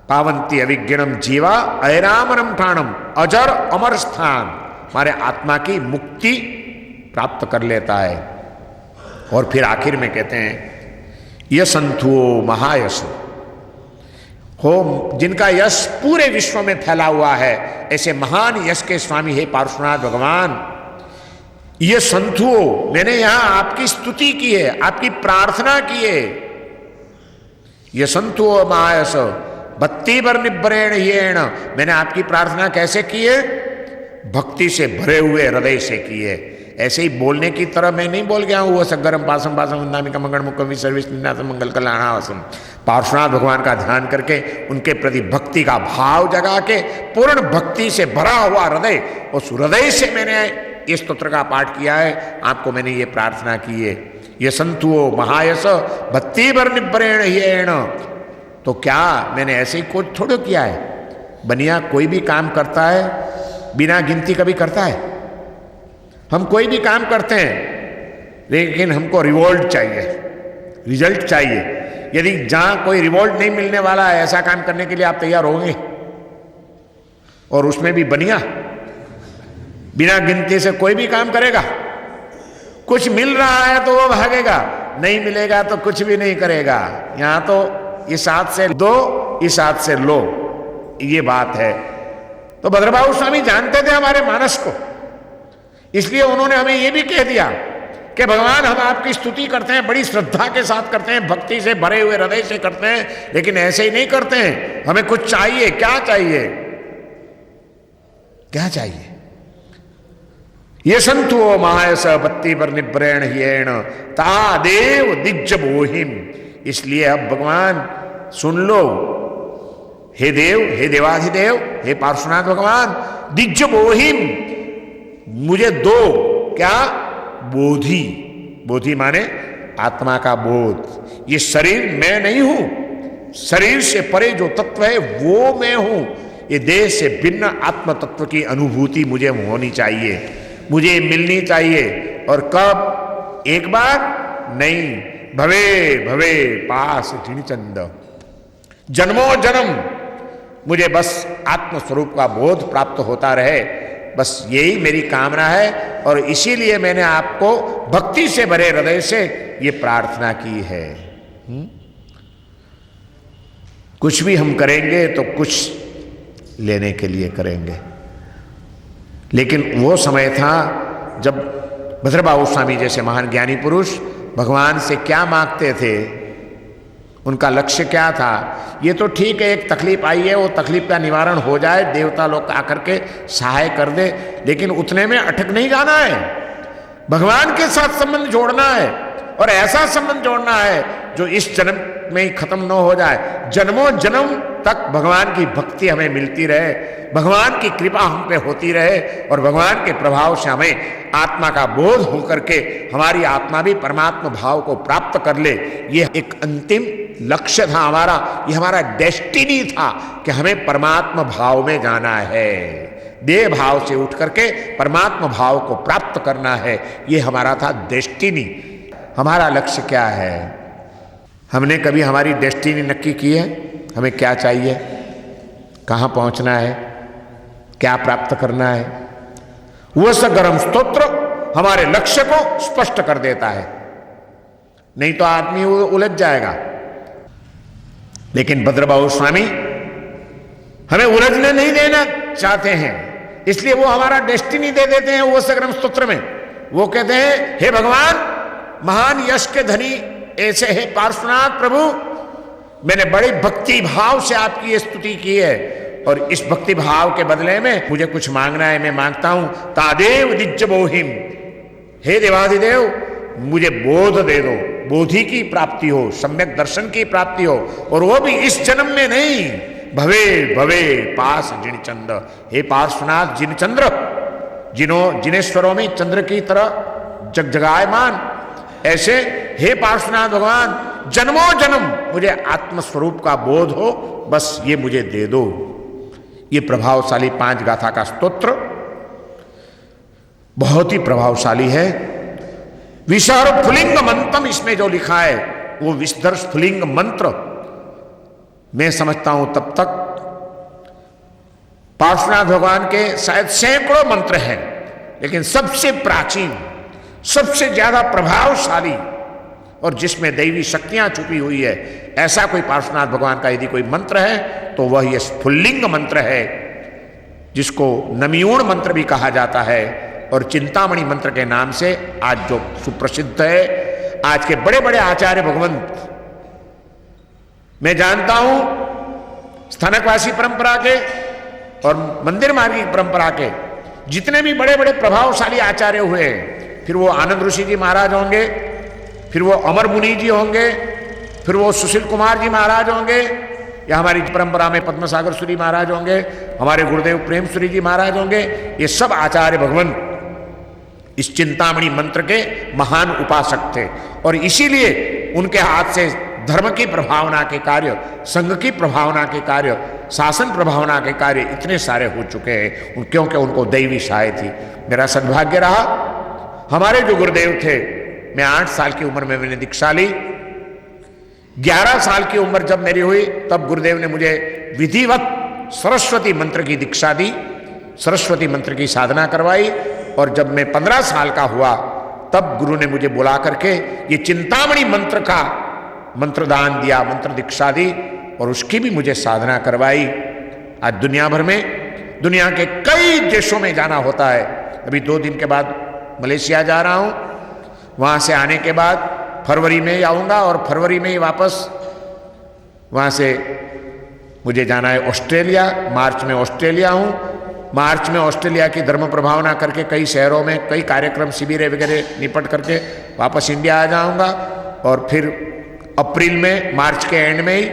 पावंती अविघ्नेणम जीवा ऐरामरम ठाणम। अजर अमर स्थान, हमारे आत्मा की मुक्ति प्राप्त कर लेता है। और फिर आखिर में कहते हैं यशंथुओ महायश हो, जिनका यश पूरे विश्व में फैला हुआ है, ऐसे महान यश के स्वामी है पार्श्वनाथ भगवान। ये संतुओ, मैंने यहां आपकी स्तुति की है, आपकी प्रार्थना की है। ये संतुओ महायश भक्ति बर निब्बरेण येण। मैंने आपकी प्रार्थना कैसे की है? भक्ति से भरे हुए हृदय से की है। ऐसे ही बोलने की तरह मैं नहीं बोल गया हूं, वो सगरम पासम पासम वंदामिका मंगल मुक्कम सर्विस मंगल कल्याणावसम। पार्श्वनाथ भगवान का ध्यान करके उनके प्रति भक्ति का भाव जगा के पूर्ण भक्ति से भरा हुआ हृदय, उस हृदय से मैंने इस स्तोत्र का पाठ किया है। आपको मैंने ये प्रार्थना की है, ये संतुओ महायस भक्ति बर निब्बरेण येण। तो क्या मैंने ऐसे ही कुछ थोड़ा किया है? बनिया कोई भी काम करता है बिना गिनती कभी करता है? हम कोई भी काम करते हैं, लेकिन हमको रिवॉर्ड चाहिए, रिजल्ट चाहिए। यदि जहां कोई रिवॉर्ड नहीं मिलने वाला है, ऐसा काम करने के लिए आप तैयार होंगे? और उसमें भी बनिया बिना गिनती से कोई भी काम करेगा। कुछ मिल रहा है तो वो भागेगा, नहीं मिलेगा तो कुछ भी नहीं करेगा। यहां तो इस हाथ से दो, इस हाथ से लो, ये बात है। तो भद्रबाहु स्वामी जानते थे हमारे मानस को। इसलिए उन्होंने हमें यह भी कह दिया कि भगवान हम आपकी स्तुति करते हैं, बड़ी श्रद्धा के साथ करते हैं, भक्ति से भरे हुए हृदय से करते हैं, लेकिन ऐसे ही नहीं करते हैं, हमें कुछ चाहिए। क्या चाहिए? क्या चाहिए? ये संतो मायस बत्ती पर निब्रेण हियेण तादेव दिग्ज बोहिम। इसलिए अब भगवान सुन लो, हे देव, हे देवाधिदेव, हे पार्श्वनाथ भगवान, दिग्ज बोहिम, मुझे दो। क्या? बोधि। बोधि माने आत्मा का बोध। ये शरीर मैं नहीं हूं, शरीर से परे जो तत्व है वो मैं हूं। ये देह से भिन्न आत्म तत्व की अनुभूति मुझे होनी चाहिए, मुझे मिलनी चाहिए। और कब? एक बार नहीं, भवे भवे पास जिनचंद, जन्मों जन्म मुझे बस आत्मस्वरूप का बोध प्राप्त होता रहे, बस यही मेरी कामना है। और इसीलिए मैंने आपको भक्ति से भरे हृदय से ये प्रार्थना की है। कुछ भी हम करेंगे तो कुछ लेने के लिए करेंगे। लेकिन वो समय था जब भद्रबाहु स्वामी जैसे महान ज्ञानी पुरुष भगवान से क्या मांगते थे, उनका लक्ष्य क्या था? ये तो ठीक है, एक तकलीफ आई है, वो तकलीफ का निवारण हो जाए, देवता लोग आकर के सहाय कर दे, लेकिन उतने में अटक नहीं जाना है। भगवान के साथ संबंध जोड़ना है, और ऐसा संबंध जोड़ना है जो इस जन्म में ही खत्म न हो जाए, जन्मों जन्म तक भगवान की भक्ति हमें मिलती रहे, भगवान की कृपा हम पे होती रहे, और भगवान के प्रभाव से हमें आत्मा का बोध होकर के हमारी आत्मा भी परमात्मा भाव को प्राप्त कर ले। ये एक अंतिम लक्ष्य था हमारा, ये हमारा डेस्टिनी था कि हमें परमात्मा भाव में जाना है, देह भाव से उठ करके परमात्मा भाव को प्राप्त करना है। ये हमारा था डेस्टिनी। हमारा लक्ष्य क्या है? हमने कभी हमारी डेस्टिनी नक्की की है? हमें क्या चाहिए, कहां पहुंचना है, क्या प्राप्त करना है? वह सगरम स्तोत्र हमारे लक्ष्य को स्पष्ट कर देता है, नहीं तो आदमी उलझ जाएगा। लेकिन भद्रबाहु स्वामी हमें उलझने नहीं देना चाहते हैं, इसलिए वो हमारा डेस्टिनी दे देते हैं। वो सगरम स्तोत्र में वो कहते हैं, हे भगवान, महान यश के धनी ऐसे है पार्श्वनाथ प्रभु, मैंने बड़ी भक्ति भाव से आपकी ये स्तुति की है, और इस भक्ति भाव के बदले में मुझे कुछ मांगना है। मैं मांगता हूं तादेव दिज्ज बोहिम, हे देवाधिदेव, मुझे बोध दे दो, बोधि की प्राप्ति हो, सम्यक दर्शन की प्राप्ति हो, और वो भी इस जन्म में नहीं, भवे भवे पास जिनचंद। हे पार्श्वनाथ जिनचंद्र, जिनेश्वरों में चंद्र की तरह जगजगायमान, ऐसे हे पार्श्वनाथ भगवान, जन्मों जन्म मुझे आत्मस्वरूप का बोध हो, बस ये मुझे दे दो। ये प्रभावशाली 5 गाथा का स्तोत्र बहुत ही प्रभावशाली है। विशार फुलिंग मंत्रम इसमें जो लिखा है वो विस्तर स्फुलिंग मंत्र, मैं समझता हूं तब तक पार्श्वनाथ भगवान के शायद सैकड़ों मंत्र हैं, लेकिन सबसे प्राचीन, सबसे ज्यादा प्रभावशाली और जिसमें दैवी शक्तियां छुपी हुई है, ऐसा कोई पार्श्वनाथ भगवान का यदि कोई मंत्र है तो वह यह स्फुल्लिंग मंत्र है, जिसको नमियूण मंत्र भी कहा जाता है, और चिंतामणि मंत्र के नाम से आज जो सुप्रसिद्ध है। आज के बड़े बड़े आचार्य भगवंत, मैं जानता हूं स्थानकवासी परंपरा के और मंदिर मार्गी परंपरा के जितने भी बड़े बड़े प्रभावशाली आचार्य हुए, फिर वो आनंद ऋषि जी महाराज होंगे, फिर वो अमर मुनि जी होंगे, फिर वो सुशील कुमार जी महाराज होंगे, या हमारी परंपरा में पद्मसागर सूरी महाराज होंगे, हमारे गुरुदेव प्रेम सूरी जी महाराज होंगे, ये सब आचार्य भगवंत इस चिंतामणि मंत्र के महान उपासक थे, और इसीलिए उनके हाथ से धर्म की प्रभावना के कार्य, संघ की प्रभावना के कार्य, शासन प्रभावना के कार्य इतने सारे हो चुके हैं, क्योंकि उनको दैवी सहाय थी। मेरा सद्भाग्य रहा, हमारे जो गुरुदेव थे, मैं 8 साल की उम्र में मैंने दीक्षा ली, 11 साल की उम्र जब मेरी हुई तब गुरुदेव ने मुझे विधिवत सरस्वती मंत्र की दीक्षा दी, सरस्वती मंत्र की साधना करवाई, और जब मैं 15 साल का हुआ तब गुरु ने मुझे बुला करके ये चिंतामणि मंत्र का मंत्रदान दिया, मंत्र दीक्षा दी, और उसकी भी मुझे साधना करवाई। आज दुनिया भर में, दुनिया के कई देशों में जाना होता है। अभी 2 दिन के बाद मलेशिया जा रहा हूँ। वहाँ से आने के बाद फरवरी में ही आऊँगा और फरवरी में ही वापस वहाँ से मुझे जाना है ऑस्ट्रेलिया। मार्च में ऑस्ट्रेलिया हूँ। मार्च में ऑस्ट्रेलिया की धर्म प्रभावना करके कई शहरों में कई कार्यक्रम शिविर वगैरह निपट करके वापस इंडिया आ जाऊँगा। और फिर अप्रैल में, मार्च के एंड में ही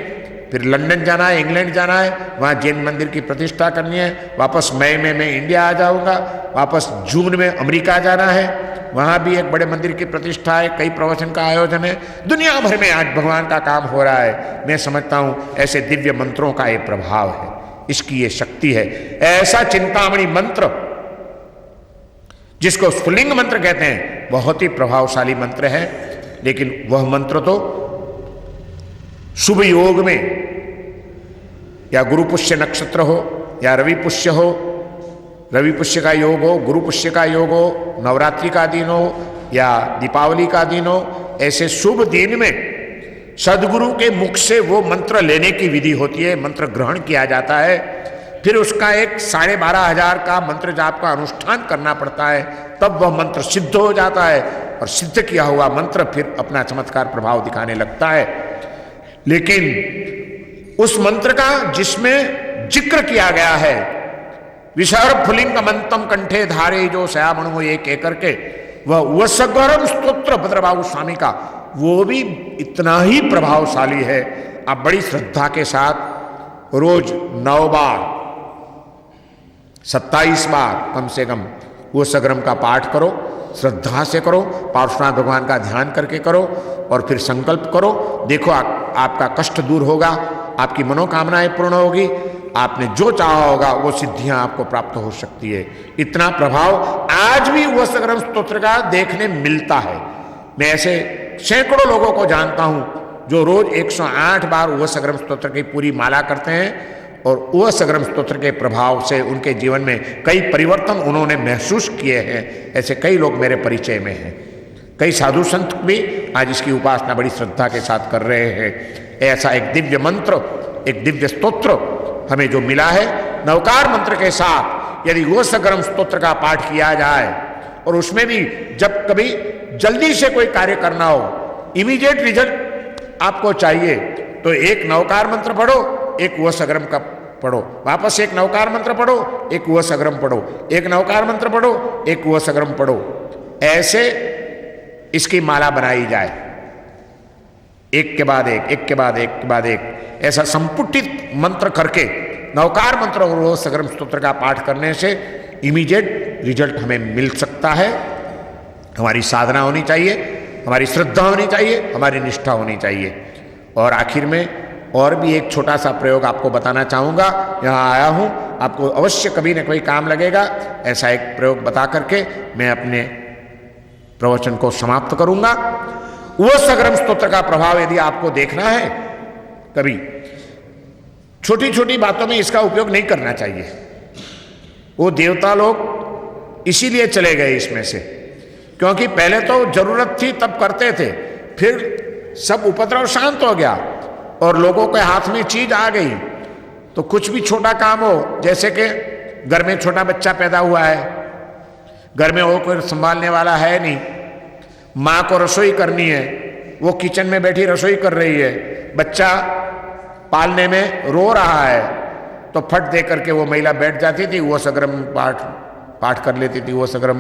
फिर लंदन जाना है, इंग्लैंड जाना है, वहाँ जैन मंदिर की प्रतिष्ठा करनी है। वापस मई में मैं इंडिया आ जाऊँगा। वापस जून में अमेरिका जाना है, वहाँ भी एक बड़े मंदिर की प्रतिष्ठा है, कई प्रवचन का आयोजन है। दुनिया भर में आज भगवान का काम हो रहा है। मैं समझता हूँ ऐसे दिव्य मंत्रों का ये प्रभाव है, इसकी ये शक्ति है। ऐसा चिंतामणि मंत्र जिसको स्फुलिंग मंत्र कहते हैं, बहुत ही प्रभावशाली मंत्र है। लेकिन वह मंत्र तो शुभ योग में, या गुरु पुष्य नक्षत्र हो या रवि पुष्य हो, रवि पुष्य का योग हो, गुरु पुष्य का योग हो, नवरात्रि का दिन हो या दीपावली का दिन हो, ऐसे शुभ दिन में सदगुरु के मुख से वो मंत्र लेने की विधि होती है। मंत्र ग्रहण किया जाता है, फिर उसका एक 12,500 का मंत्र जाप का अनुष्ठान करना पड़ता है, तब वह मंत्र सिद्ध हो जाता है। और सिद्ध किया हुआ मंत्र फिर अपना चमत्कार प्रभाव दिखाने लगता है। लेकिन उस मंत्र का जिसमें जिक्र किया गया है, विसर्प फुलिंग मंतम कंठे धारे जो श्यामणो ये कह करके, वह सगरम स्तोत्र भद्रबाहु स्वामी का, वो भी इतना ही प्रभावशाली है। आप बड़ी श्रद्धा के साथ रोज 9 बार 27 बार कम से कम वो सगरम का पाठ करो, श्रद्धा से करो, पार्श्वनाथ भगवान का ध्यान करके करो और फिर संकल्प करो। देखो आपका कष्ट दूर होगा, आपकी मनोकामनाएं पूर्ण होगी, आपने जो चाहा होगा वो सिद्धियां आपको प्राप्त हो सकती है। इतना प्रभाव आज भी वो सगरम स्तोत्र का देखने मिलता है। मैं ऐसे सैकड़ों लोगों को जानता हूं जो रोज 108 बार वो सगरम स्तोत्र की पूरी माला करते हैं और वह सगरम स्तोत्र के प्रभाव से उनके जीवन में कई परिवर्तन उन्होंने महसूस किए हैं। ऐसे कई लोग मेरे परिचय में हैं। कई साधु संत भी आज इसकी उपासना बड़ी श्रद्धा के साथ कर रहे हैं। ऐसा एक दिव्य मंत्र, एक दिव्य स्तोत्र हमें जो मिला है, नवकार मंत्र के साथ यदि वो सगरम स्तोत्र का पाठ किया जाए और उसमें भी जब कभी जल्दी से कोई कार्य करना हो, इमीडिएट रिजल्ट आपको चाहिए, तो एक नवकार मंत्र पढ़ो, एक वो सगरम का पढ़ो, वापस एक नवकार मंत्र पढ़ो, एक वो सगरम पढ़ो, एक नवकार मंत्र पढ़ो, एक वो सगरम पढ़ो। ऐसे इसकी माला बनाई जाए, एक के बाद एक, एक के बाद एक के बाद एक, ऐसा संपुटित मंत्र करके नवकार मंत्र और वो सगरम स्तोत्र का पाठ करने से इमीडिएट रिजल्ट हमें मिल सकता है। हमारी साधना होनी चाहिए, हमारी श्रद्धा होनी चाहिए, हमारी निष्ठा होनी चाहिए। और आखिर में और भी एक छोटा सा प्रयोग आपको बताना चाहूँगा। यहाँ आया हूँ, आपको अवश्य कभी न कोई काम लगेगा। ऐसा एक प्रयोग बता करके मैं अपने प्रवचन को समाप्त करूँगा। वो सगरम स्तोत्र का प्रभाव यदि आपको देखना है, कभी छोटी छोटी बातों में इसका उपयोग नहीं करना चाहिए। वो देवता लोग इसीलिए चले गए इसमें से, क्योंकि पहले तो जरूरत थी तब करते थे, फिर सब उपद्रव शांत हो गया और लोगों के हाथ में चीज आ गई, तो कुछ भी छोटा काम हो, जैसे कि घर में छोटा बच्चा पैदा हुआ है, घर में वो कोई संभालने वाला है नहीं, माँ को रसोई करनी है, वो किचन में बैठी रसोई कर रही है, बच्चा पालने में रो रहा है, तो फट दे करके वो महिला बैठ जाती थी, वो सगरम पाठ कर लेती थी। वो सगरम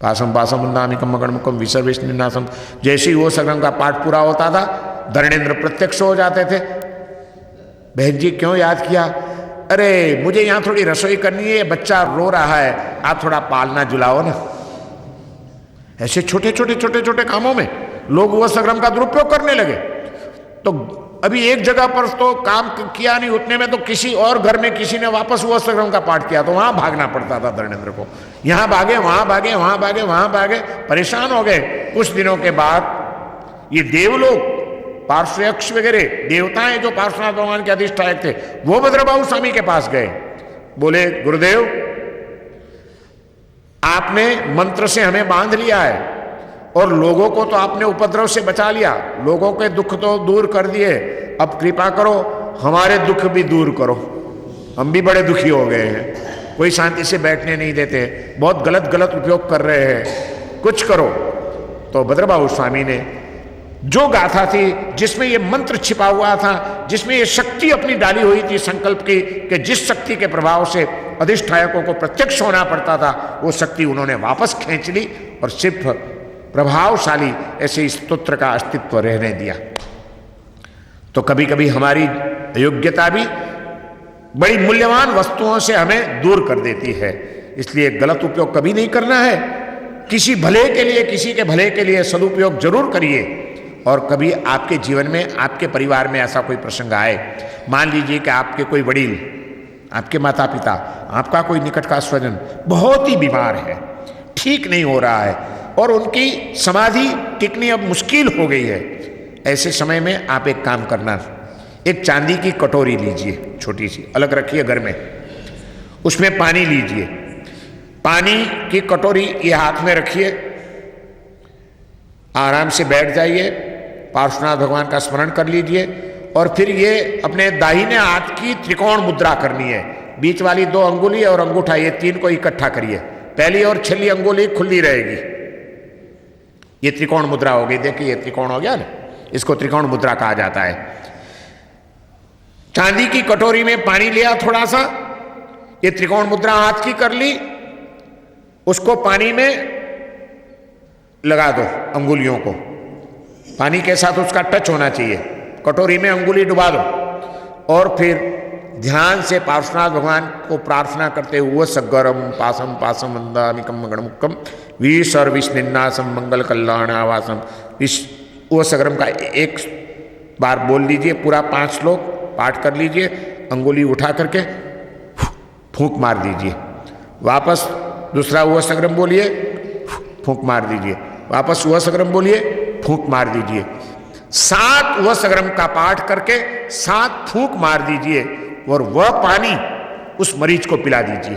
पासम पासम नामिकम मगणमुकम विसर्वेशनासम, जैसे ही वो सगरम का पाठ पूरा होता था, धर्मेंद्र प्रत्यक्ष हो जाते थे। बहन जी क्यों याद किया? अरे मुझे यहाँ थोड़ी रसोई करनी है, बच्चा रो रहा है, आप थोड़ा पालना जुलाओ ना। ऐसे छोटे छोटे छोटे छोटे कामों में लोग वो सगरम का दुरुपयोग करने लगे। तो अभी एक जगह पर तो काम किया नहीं, उतने में तो किसी और घर में किसी ने वापस वो सगरम का पाठ किया, तो वहां भागना पड़ता था धर्मेंद्र को। यहां भागे, वहां भागे, वहां भागे, वहां भागे, परेशान हो गए। कुछ दिनों के बाद ये देवलोक, पार्श्वयक्ष वगैरह देवताएं जो पार्श्वनाथ भगवान के अधिष्ठायक थे, वो भद्रबाहु स्वामी के पास गए, बोले गुरुदेव आपने मंत्र से हमें बांध लिया है और लोगों को तो आपने उपद्रव से बचा लिया, लोगों के दुख तो दूर कर दिए, अब कृपा करो हमारे दुख भी दूर करो, हम भी बड़े दुखी हो गए हैं। कोई शांति से बैठने नहीं देते, बहुत गलत गलत उपयोग कर रहे हैं, कुछ करो। तो भद्रबाहु स्वामी ने जो गाथा थी, जिसमें ये मंत्र छिपा हुआ था, जिसमें ये शक्ति अपनी डाली हुई थी संकल्प की, कि जिस शक्ति के प्रभाव से अधिष्ठायकों को प्रत्यक्ष होना पड़ता था, वो शक्ति उन्होंने वापस खींच ली और सिर्फ प्रभावशाली ऐसे स्तोत्र का अस्तित्व रहने दिया। तो कभी कभी हमारी अयोग्यता भी बड़ी मूल्यवान वस्तुओं से हमें दूर कर देती है, इसलिए गलत उपयोग कभी नहीं करना है। किसी भले के लिए, किसी के भले के लिए सदुपयोग जरूर करिए। और कभी आपके जीवन में, आपके परिवार में ऐसा कोई प्रसंग आए, मान लीजिए कि आपके कोई वडील, आपके माता पिता, आपका कोई निकट का स्वजन बहुत ही बीमार है, ठीक नहीं हो रहा है और उनकी समाधि टिकनी अब मुश्किल हो गई है। ऐसे समय में आप एक काम करना, एक चांदी की कटोरी लीजिए, छोटी सी, अलग रखिए घर में, उसमें पानी लीजिए, पानी की कटोरी ये हाथ में रखिए, आराम से बैठ जाइए, पार्श्वनाथ भगवान का स्मरण कर लीजिए और फिर ये अपने दाहिने हाथ की त्रिकोण मुद्रा करनी है। बीच वाली 2 अंगुली और अंगूठा, ये 3 को इकट्ठा करिए, पहली और छली अंगुली खुली रहेगी, ये त्रिकोण मुद्रा होगी। देखिए ये त्रिकोण हो गया ना, इसको त्रिकोण मुद्रा कहा जाता है। चांदी की कटोरी में पानी लिया थोड़ा सा, ये त्रिकोण मुद्रा हाथ की कर ली, उसको पानी में लगा दो, अंगुलियों को पानी के साथ उसका टच होना चाहिए, कटोरी में अंगुली डुबा दो और फिर ध्यान से पार्श्वनाथ भगवान को प्रार्थना करते हुए सगरम पासम पासम वंदामिकम गणमुक्कम विसर्विष्णिन्नासम मंगल कल्याण आवासम, इस वो सगरम का एक बार बोल लीजिए, पूरा 5 श्लोक पाठ कर लीजिए, अंगुली उठा करके फूंक मार दीजिए, वापस दूसरा वो सगरम बोलिए, फूंक मार दीजिए, वापस वह सगरम बोलिए, फूंक मार दीजिए। 7 वह सगरम का पाठ करके 7 फूंक मार दीजिए और वह पानी उस मरीज को पिला दीजिए,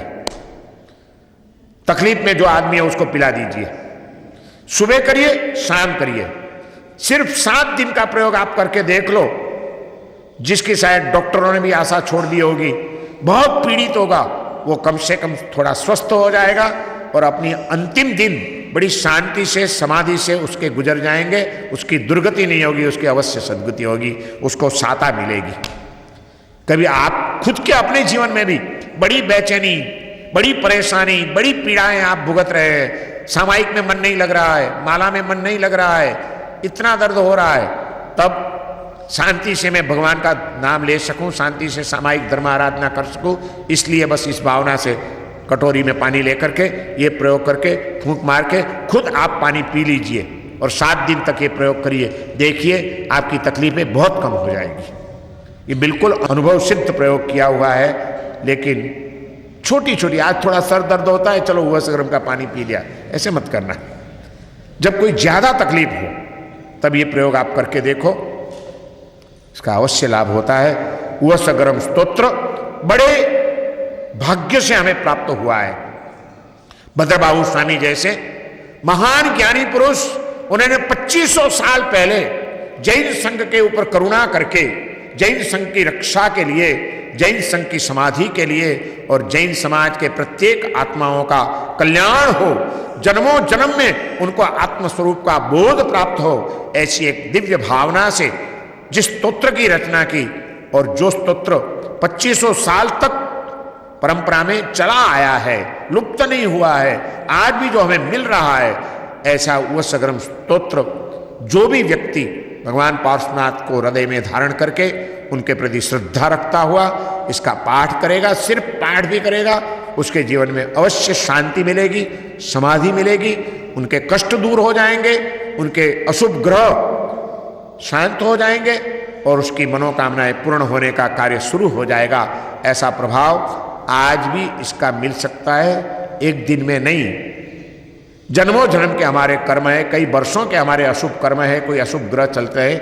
तकलीफ में जो आदमी है उसको पिला दीजिए। सुबह करिए, शाम करिए, सिर्फ 7 दिन का प्रयोग आप करके देख लो। जिसकी शायद डॉक्टरों ने भी आशा छोड़ दी होगी, बहुत पीड़ित होगा, वो कम से कम थोड़ा स्वस्थ हो जाएगा और अपनी अंतिम दिन बड़ी शांति से, समाधि से उसके गुजर जाएंगे। उसकी दुर्गति नहीं होगी, उसकी अवश्य सद्गति होगी, उसको साता मिलेगी। कभी आप खुद के अपने जीवन में भी बड़ी बेचैनी, बड़ी परेशानी, बड़ी पीड़ाएं आप भुगत रहे हैं, सामायिक में मन नहीं लग रहा है, माला में मन नहीं लग रहा है, इतना दर्द हो रहा है, तब शांति से मैं भगवान का नाम ले सकूं, शांति से सामायिक धर्म आराधना कर सकूं, इसलिए बस इस भावना से कटोरी में पानी लेकर के ये प्रयोग करके फूंक मार के खुद आप पानी पी लीजिए और 7 दिन तक ये प्रयोग करिए, देखिए आपकी तकलीफें बहुत कम हो जाएगी। ये बिल्कुल अनुभव सिद्ध प्रयोग किया हुआ है। लेकिन छोटी छोटी, आज थोड़ा सर दर्द होता है, चलो वह सगरम का पानी पी लिया, ऐसे मत करना। जब कोई ज्यादा तकलीफ हो तब ये प्रयोग आप करके देखो, इसका अवश्य लाभ होता है। वह सगरम स्तोत्र बड़े भाग्य से हमें प्राप्त हुआ है। भद्रबाहु स्वामी जैसे महान ज्ञानी पुरुष, उन्होंने 2500 साल पहले जैन संघ के ऊपर करुणा करके जैन संघ की रक्षा के लिए, जैन संघ की समाधि के लिए और जैन समाज के प्रत्येक आत्माओं का कल्याण हो, जन्मों जन्म में उनको आत्मस्वरूप का बोध प्राप्त हो, ऐसी एक दिव्य भावना से जिस स्तोत्र की रचना की और जो स्तोत्र 2500 साल तक परंपरा में चला आया है, लुप्त नहीं हुआ है, आज भी जो हमें मिल रहा है, ऐसा वह सगरम स्तोत्र जो भी व्यक्ति भगवान पार्श्वनाथ को हृदय में धारण करके उनके प्रति श्रद्धा रखता हुआ इसका पाठ करेगा, सिर्फ पाठ भी करेगा, उसके जीवन में अवश्य शांति मिलेगी, समाधि मिलेगी, उनके कष्ट दूर हो जाएंगे, उनके अशुभ ग्रह शांत हो जाएंगे और उसकी मनोकामनाएं पूर्ण होने का कार्य शुरू हो जाएगा। ऐसा प्रभाव आज भी इसका मिल सकता है, एक दिन में नहीं। जन्मों जन्म के हमारे कर्म है, कई वर्षों के हमारे अशुभ कर्म है, कोई अशुभ ग्रह चलते हैं,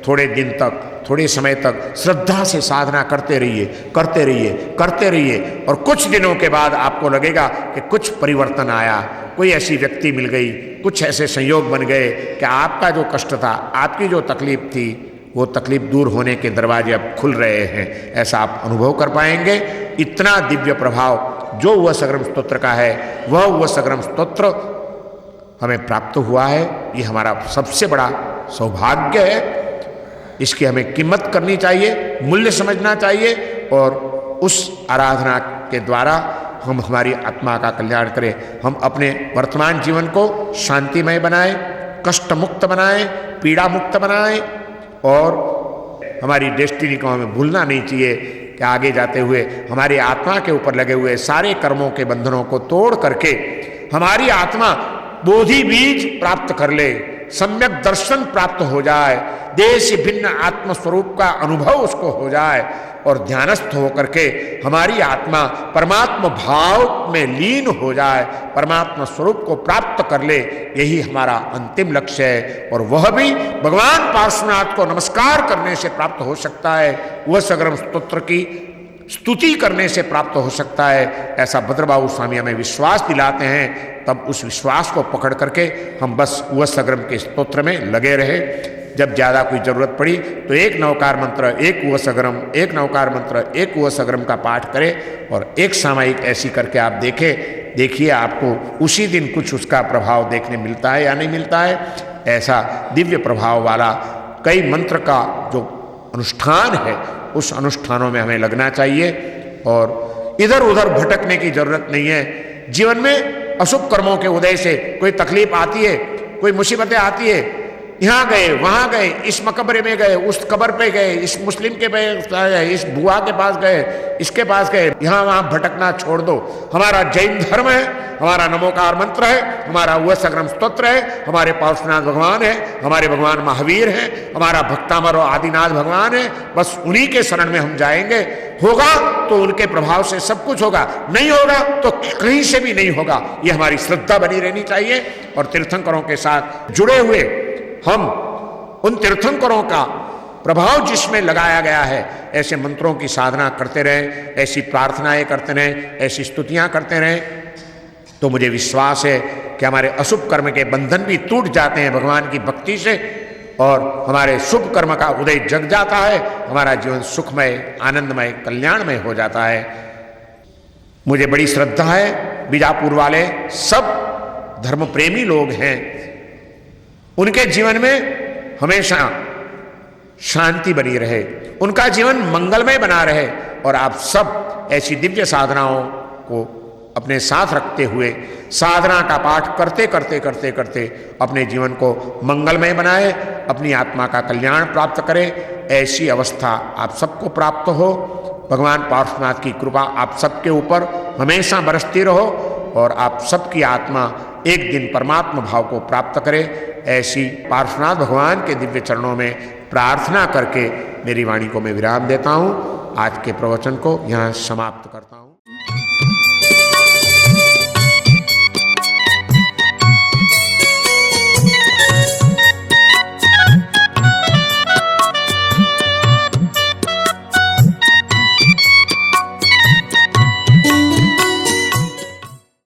थोड़े दिन तक, थोड़े समय तक श्रद्धा से साधना करते रहिए, करते रहिए, करते रहिए और कुछ दिनों के बाद आपको लगेगा कि कुछ परिवर्तन आया, कोई ऐसी व्यक्ति मिल गई, कुछ ऐसे संयोग बन गए कि आपका जो कष्ट था, आपकी जो तकलीफ थी, वो तकलीफ दूर होने के दरवाजे अब खुल रहे हैं। ऐसा आप अनुभव कर पाएंगे। इतना दिव्य प्रभाव जो वह सगरम स्तोत्र का है वह सगरम स्तोत्र हमें प्राप्त हुआ है। ये हमारा सबसे बड़ा सौभाग्य है। इसकी हमें कीमत करनी चाहिए, मूल्य समझना चाहिए और उस आराधना के द्वारा हम हमारी आत्मा का कल्याण करें। हम अपने वर्तमान जीवन को शांतिमय बनाएं, कष्ट मुक्त बनाएं, पीड़ा मुक्त बनाएं और हमारी डेस्टिनी को हमें भूलना नहीं चाहिए कि आगे जाते हुए हमारी आत्मा के ऊपर लगे हुए सारे कर्मों के बंधनों को तोड़ करके हमारी आत्मा बोधि बीज प्राप्त कर ले, सम्यक दर्शन प्राप्त हो जाए, देह से भिन्न आत्म स्वरूप का अनुभव उसको हो जाए और ध्यानस्थ होकर के हमारी आत्मा परमात्मा भाव में लीन हो जाए, परमात्मा स्वरूप को प्राप्त कर ले। यही हमारा अंतिम लक्ष्य है और वह भी भगवान पार्श्वनाथ को नमस्कार करने से प्राप्त हो सकता है, वह सगरम स्तोत्र की स्तुति करने से प्राप्त हो सकता है। ऐसा भद्रबाहु स्वामी हमें विश्वास दिलाते हैं। तब उस विश्वास को पकड़ करके हम बस वह सगरम के स्तोत्र में लगे रहे। जब ज़्यादा कोई ज़रूरत पड़ी तो एक नवकार मंत्र, एक वह सगरम, एक नवकार मंत्र, एक वह सगरम का पाठ करें और एक सामायिक ऐसी करके आप देखिए आपको उसी दिन कुछ उसका प्रभाव देखने मिलता है या नहीं मिलता है। ऐसा दिव्य प्रभाव वाला कई मंत्र का जो अनुष्ठान है उस अनुष्ठानों में हमें लगना चाहिए और इधर उधर भटकने की जरूरत नहीं है। जीवन में अशुभ कर्मों के उदय से कोई तकलीफ आती है, कोई मुसीबतें आती है, यहाँ गए वहाँ गए, इस मकबरे में गए, उस कब्र पे गए, इस मुस्लिम के पास गए, इस बुआ के पास गए, इसके पास गए, यहाँ वहाँ भटकना छोड़ दो। हमारा जैन धर्म है, हमारा नमोकार मंत्र है, हमारा वह सगरम स्तोत्र है, हमारे पार्श्वनाथ भगवान है, हमारे भगवान महावीर हैं, हमारा भक्तामर और आदिनाथ भगवान है। बस उन्हीं के शरण में हम जाएंगे। होगा तो उनके प्रभाव से सब कुछ होगा, नहीं होगा तो कहीं से भी नहीं होगा। ये हमारी श्रद्धा बनी रहनी चाहिए और तीर्थंकरों के साथ जुड़े हुए हम उन तीर्थंकरों का प्रभाव जिसमें लगाया गया है ऐसे मंत्रों की साधना करते रहें, ऐसी प्रार्थनाएं करते रहें, ऐसी स्तुतियां करते रहें तो मुझे विश्वास है कि हमारे अशुभ कर्म के बंधन भी टूट जाते हैं भगवान की भक्ति से और हमारे शुभ कर्म का उदय जग जाता है। हमारा जीवन सुखमय, आनंदमय, कल्याणमय हो जाता है। मुझे बड़ी श्रद्धा है बीजापुर वाले सब धर्म प्रेमी लोग हैं, उनके जीवन में हमेशा शांति बनी रहे, उनका जीवन मंगलमय बना रहे और आप सब ऐसी दिव्य साधनाओं को अपने साथ रखते हुए साधना का पाठ करते करते करते करते अपने जीवन को मंगलमय बनाए, अपनी आत्मा का कल्याण प्राप्त करें। ऐसी अवस्था आप सबको प्राप्त हो। भगवान पार्श्वनाथ की कृपा आप सबके ऊपर हमेशा बरसती रहो और आप सबकी आत्मा एक दिन परमात्मा भाव को प्राप्त करे। ऐसी पार्श्वनाथ भगवान के दिव्य चरणों में प्रार्थना करके मेरी वाणी को मैं विराम देता हूँ। आज के प्रवचन को यहाँ समाप्त करता हूँ।